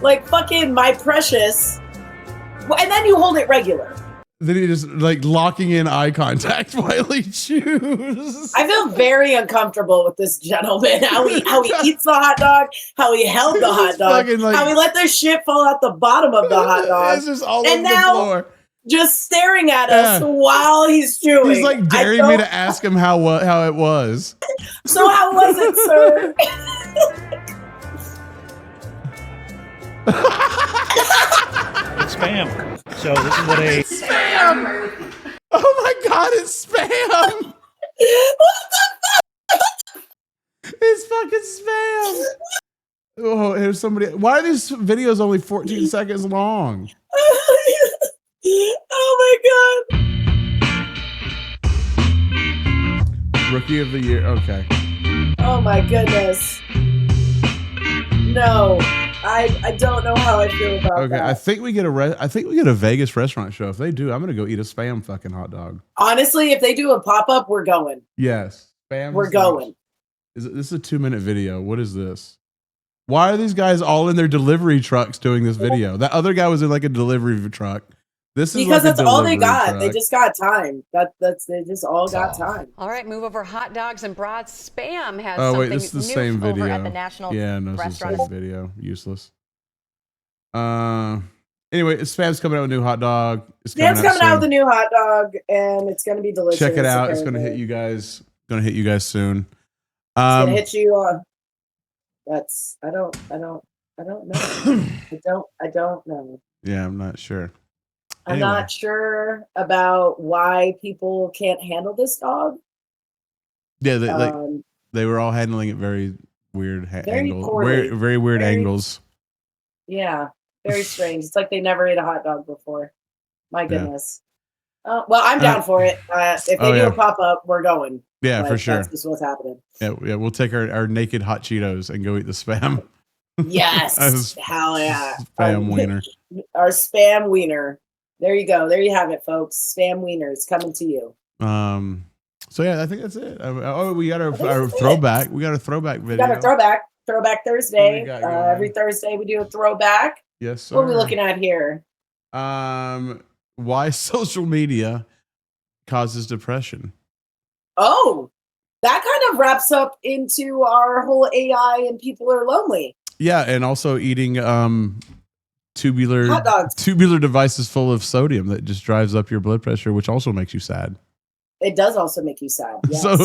like fucking my precious. And then you hold it regular. Then he just like locking in eye contact while he chews. I feel very uncomfortable with this gentleman. How he eats the hot dog, how he held the hot dog, how he let the shit fall out the bottom of the hot dog. It's just all over the floor. Just staring at us while he's chewing. He's like daring me to ask him how it was. So how was it, sir? It's spam. So this is what spam. Oh my god, it's spam. What the fuck? It's fucking spam. Oh, here's somebody. Why are these videos only 14 seconds long? Oh my god. Rookie of the year. Okay. Oh my goodness. No. I don't know how I feel about that. I think we get a Vegas restaurant show. If they do, I'm gonna go eat a spam fucking hot dog. Honestly, if they do a pop-up, we're going. Yes. Spam. We're going. This is a 2-minute video. What is this? Why are these guys all in their delivery trucks doing this video? That other guy was in like a delivery truck. This is because like that's all they got. Truck. They just got time. They just all got time. All right, move over hot dogs and brats. Spam has something this is the same video. over at the National Restaurant. It's the same video. Useless. Anyway, Spam's coming out with a new hot dog. Spam's coming out with a new hot dog, and it's going to be delicious. Check it out. It's going to hit you guys. soon. It's going to hit you on. That's I don't know. I don't know. Yeah, I'm not sure. I'm not sure about why people can't handle this dog. Yeah, they were all handling it very weird angles. Very weird angles. Yeah, very strange. It's like they never ate a hot dog before. My goodness. Well, I'm down for it. If they do a pop-up, we're going. Yeah, for sure. That's just what's happening. Yeah, we'll take our naked hot Cheetos and go eat the spam. Yes. Hell yeah. Spam wiener. Our spam wiener. There you go. There you have it, folks. Spam wieners coming to you. So yeah, I think that's it. We got our throwback. We got a throwback video. We got a throwback Thursday. Every Thursday we do a throwback. Yes, sir. What are we looking at here? Why social media causes depression. Oh, that kind of wraps up into our whole AI and people are lonely. Yeah, and also eating tubular hot dogs. Tubular devices full of sodium that just drives up your blood pressure, which also makes you sad. It does also make you sad. Yes. So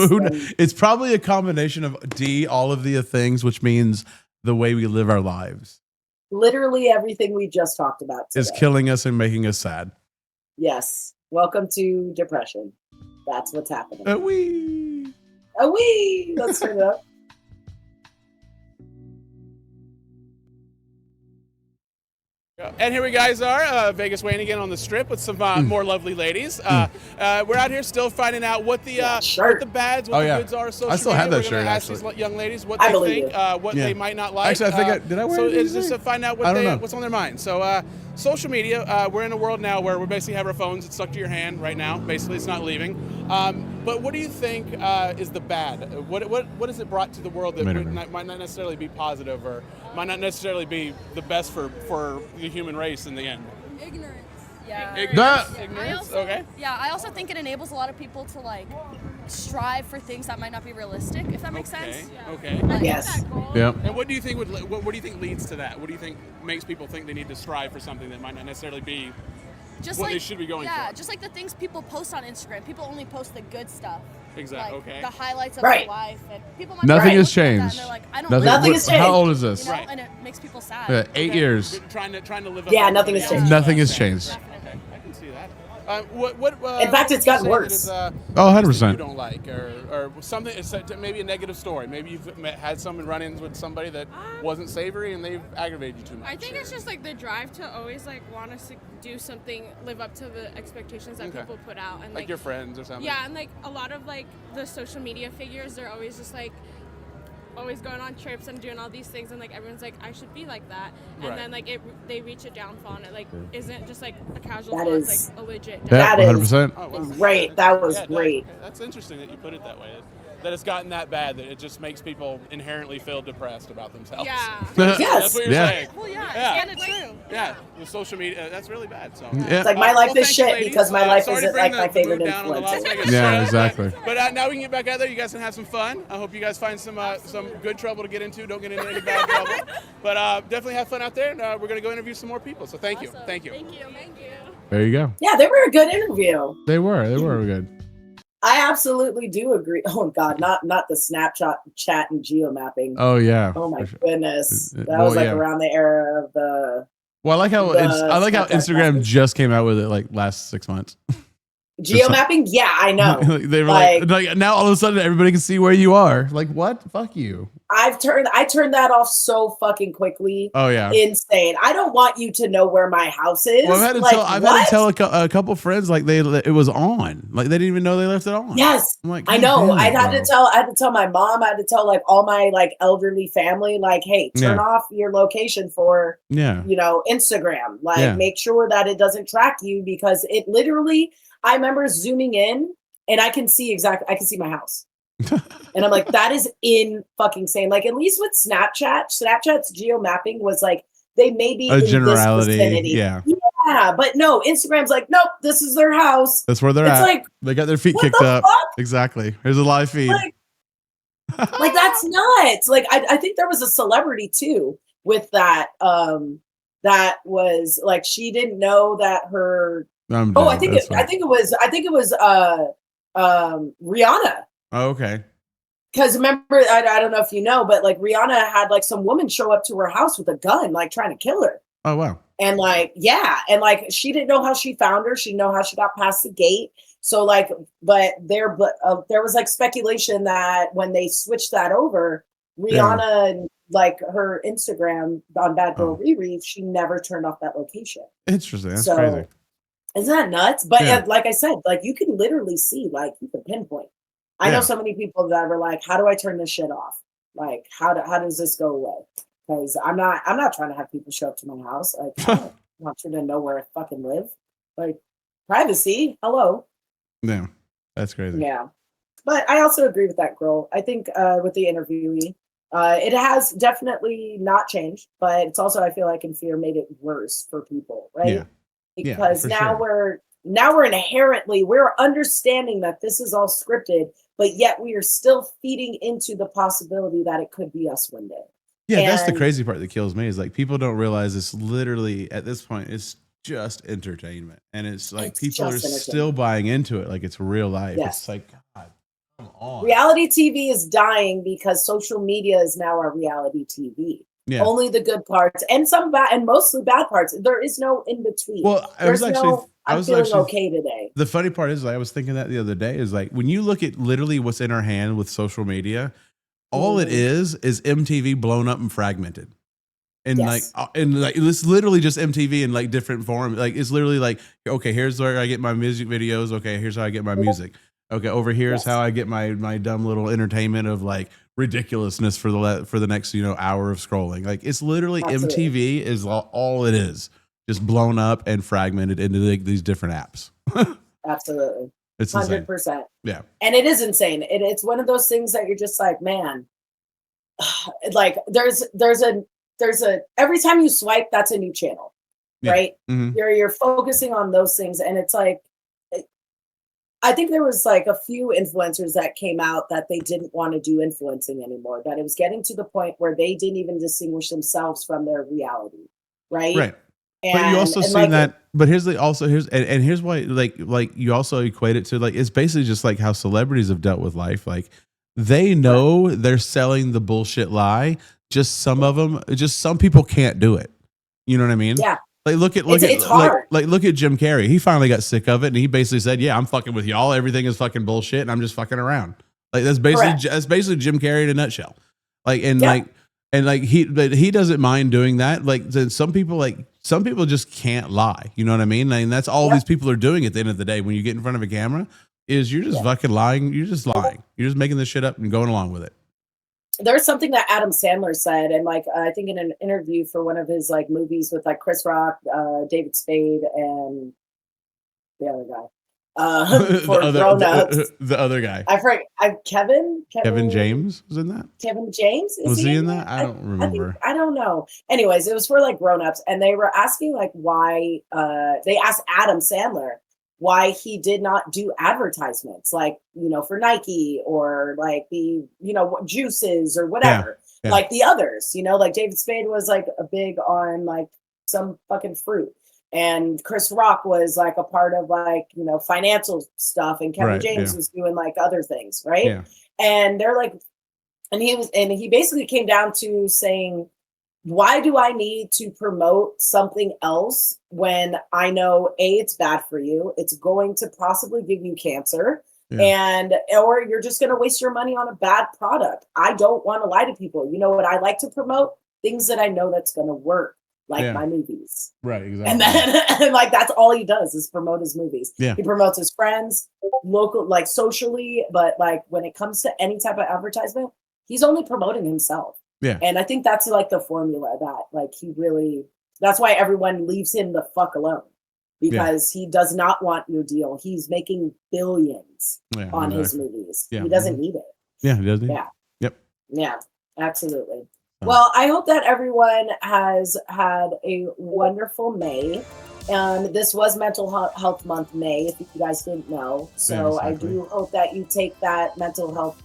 it's probably a combination of all of the things, which means the way we live our lives. Literally everything we just talked about today is killing us and making us sad. Yes. Welcome to depression. That's what's happening. Awee. Let's turn it up. And here we guys are, Vegas Wayne again on the strip with some more lovely ladies. We're out here still finding out what the bads, what the goods are. Social I still have that We're gonna shirt. ask Actually, these young ladies what they think, what they might not like. Actually, I think did I wear it? So it's just to find out what's on their mind. So social media, we're in a world now where we basically have our phones. It's stuck to your hand right now. Basically, it's not leaving. But what do you think is the bad? What has it brought to the world that might not necessarily be positive or might not necessarily be the best for the human race in the end? Ignorance. Yeah. Ignorance. Okay. Yeah, I also think it enables a lot of people to like strive for things that might not be realistic, if that makes sense. Okay. Yes. Yeah. And what do you think what do you think leads to that? What do you think makes people think they need to strive for something that might not necessarily be just what like, they should be going for? Yeah, just like the things people post on Instagram. People only post the good stuff. Exactly. like Okay. the highlights of Right. their life, and people might Nothing be has looking at that changed. and they're like, I don't Nothing, live Nothing like has that, changed. How old is this? you know, Right. and it makes people sad. 8 years. Trying to live up. Yeah, to nothing has everybody changed. else's Nothing has standards. changed. Okay, I can see that. In fact, it's gotten what would you worse. say that is, Oh, things 100%. that you don't like, or something, maybe a negative story. Maybe you've had some run-ins with somebody that wasn't savory and they've aggravated you too much. I think it's just like the drive to always like want us to do something, live up to the expectations that people put out, and like your friends or something. Yeah, and like a lot of like the social media figures, they're always just like always going on trips and doing all these things, and like everyone's like, I should be like that, and then like they reach a downfall, and it like isn't just like a casual That flaw, is- it's like a legit Yeah, That is 100%. Oh, wow. great. That was Yeah, great. That's interesting that you put it that way. That it's gotten that bad that it just makes people inherently feel depressed about themselves. Yeah. That's what you're Yeah. saying. Well, yeah, Yeah. and it's true. Yeah, with social media, that's really bad. So Yeah. It's like my life is thank you, shit ladies. because my life sorry to isn't bring like my the favorite mood down on the Las influencer. Vegas Yeah, show, exactly. But now we can get back out there. You guys can have some fun. I hope you guys find some good trouble to get into. Don't get into any bad trouble. But definitely have fun out there. And we're gonna go interview some more people. So thank you. Thank you. Thank you. There you go. Yeah, they were a good interview. They were good. I absolutely do agree. Oh God, not the Snapchat chat and geomapping. Oh yeah. Oh my For sure. goodness, that Well, was like yeah. around the era of the Well, I like how Snapchat Instagram message. just came out with it like last 6 months. geomapping. Yeah, I know. They were like now all of a sudden everybody can see where you are. Like what? Fuck you. I turned that off so fucking quickly. Oh yeah. Insane. I don't want you to know where my house is. Well, I've had What? to tell a couple friends like it was on. Like they didn't even know they left it on. Yes, I'm like, I God know. damn it, I had bro. to tell my mom. I had to tell like all my like elderly family, like, hey, turn Yeah. off your location for Yeah. Instagram. Like, Yeah. make sure that it doesn't track you because it literally. I remember zooming in and I can see my house. And I'm like, that is in fucking insane. Like, at least with Snapchat's geo mapping was like, they may be A in generality, this vicinity. yeah. Yeah, but no, Instagram's like, nope, this is their house. That's where they're It's at. like, They got their feet what kicked the up. fuck? Exactly. Here's a live feed. Like that's nuts. Like I think there was a celebrity too with that. That was like she didn't know that her. I'm Oh, dead. I think That's it was Rihanna. Oh, okay. Because remember, I don't know if you know, but like Rihanna had like some woman show up to her house with a gun, like trying to kill her. Oh wow. And like, yeah. And like, she didn't know how she found her. She didn't know how she got past the gate. So like, but there was like speculation that when they switched that over, Rihanna and like her Instagram on Bad Girl Riri, she never turned off that location. Interesting. That's So, crazy. Isn't that nuts? But Yeah. like I said, like you can literally see, like you can pinpoint. I know Yeah. so many people that were like, how do I turn this shit off? Like, how does this go away? Because I'm not trying to have people show up to my house. Like, I don't want you to know where I fucking live. Like, privacy. Hello. Yeah. That's crazy. Yeah. But I also agree with that girl. I think with the interviewee, it has definitely not changed, but it's also, I feel like in fear made it worse for people, right? Yeah. Yeah, Because for now sure. we're understanding that this is all scripted, but yet we are still feeding into the possibility that it could be us one day. Yeah, that's the And- crazy part that kills me is like people don't realize it's literally at this point it's just entertainment, and it's like It's people are just still buying into it like it's real life. Yes. It's like God, come on. Reality TV is dying because social media is now our reality TV. Yeah. Only the good parts and some bad and mostly bad parts. There is no in between. Well, I was I'm feeling actually okay today. The funny part is, like, I was thinking that the other day is like when you look at literally what's in our hand with social media, all it is MTV blown up and fragmented. And Yes. like it's literally just MTV in like different forms. Like it's literally like, okay, here's where I get my music videos. Okay, here's how I get my music. Okay, over here is how I get my dumb little entertainment of like ridiculousness for the next hour of scrolling. Like it's literally Absolutely. MTV is all it is, just blown up and fragmented into these different apps. Absolutely. It's insane. 100%. Yeah. And it is insane. It's one of those things that you're just like, man, like there's a every time you swipe, that's a new channel, Yeah. right? Mhm. You're focusing on those things. And it's like, I think there was like a few influencers that came out that they didn't want to do influencing anymore, that it was getting to the point where they didn't even distinguish themselves from their reality. Right. Right. But you also see that. But here's here's why like you also equate it to like it's basically just like how celebrities have dealt with life. Like they know they're selling the bullshit lie. Just some people can't do it. You know what I mean? Yeah. Like look at Jim Carrey. He finally got sick of it, and he basically said, "Yeah, I'm fucking with y'all. Everything is fucking bullshit, and I'm just fucking around." Like that's basically Jim Carrey in a nutshell. Like he doesn't mind doing that. Like some people just can't lie. You know what I mean? And that's all these people are doing at the end of the day. When you get in front of a camera, is you're just fucking lying. You're just lying. You're just making this shit up and going along with it. There's something that Adam Sandler said, and like I think in an interview for one of his like movies with like Chris Rock, David Spade, and the other guy for Grown Ups. The other guy. I forget. Kevin James was in that. Kevin James was he in that? I don't remember. I don't know. Anyways, it was for like Grown Ups, and they were asking like why. They asked Adam Sandler why he did not do advertisements like, for Nike or like the, juices or whatever, like the others, like David Spade was like a big on like some fucking fruit, and Chris Rock was like a part of like, financial stuff, and Kevin James was doing like other things. Right. Yeah. And they're like, and he basically came down to saying, why do I need to promote something else when I know it's bad for you? It's going to possibly give you cancer, or you're just going to waste your money on a bad product. I don't want to lie to people. You know what I like to promote? Things that I know that's going to work, like my movies. Right, exactly. And then like that's all he does is promote his movies. Yeah. He promotes his friends, local, like socially, but like when it comes to any type of advertisement, he's only promoting himself. Yeah. And I think that's like the formula that like that's why everyone leaves him the fuck alone, because he does not want your deal. He's making billions on his movies. Yeah. He doesn't need it. Yeah, he doesn't. Yeah. Yep. Yeah, absolutely. Well, I hope that everyone has had a wonderful May. This was Mental Health Month, May, if you guys didn't know. So I do hope that you take that mental health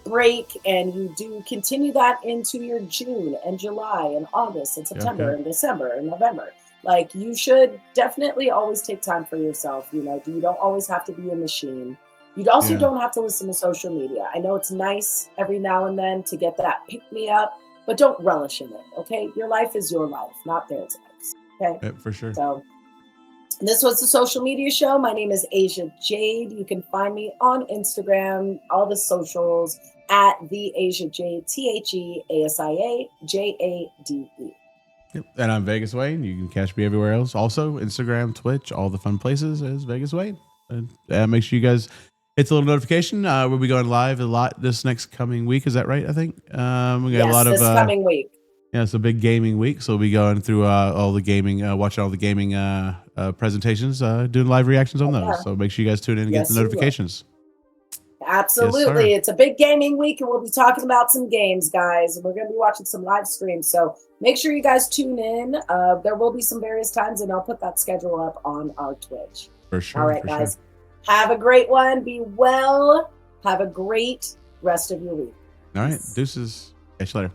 break and you do continue that into your June and July and August and September and December and November. Like you should definitely always take time for yourself. You don't always have to be a machine. You also don't have to listen to social media. I know it's nice every now and then to get that pick me up, but don't relish in it. Okay. Your life is your life, not theirs. Okay. Yeah, for sure. So this was the Social Media Show. My name is Asia Jade. You can find me on Instagram, all the socials at the Asia Jade, TheAsiaJade. Yep. And I'm Vegas Wayne. You can catch me everywhere else. Also, Instagram, Twitch, all the fun places is Vegas Wayne. And make sure you guys hit the little notification. We'll be going live a lot this next coming week. Is that right? I think we got a lot of this coming week. Yeah, it's a big gaming week, so we'll be going through all the gaming, watching all the gaming presentations, doing live reactions on those. So make sure you guys tune in and get the notifications. Absolutely. It's a big gaming week, and we'll be talking about some games, guys. And we're going to be watching some live streams. So make sure you guys tune in. There will be some various times, and I'll put that schedule up on our Twitch. For sure. All right, guys. Sure. Have a great one. Be well. Have a great rest of your week. All right. Deuces. Catch you later.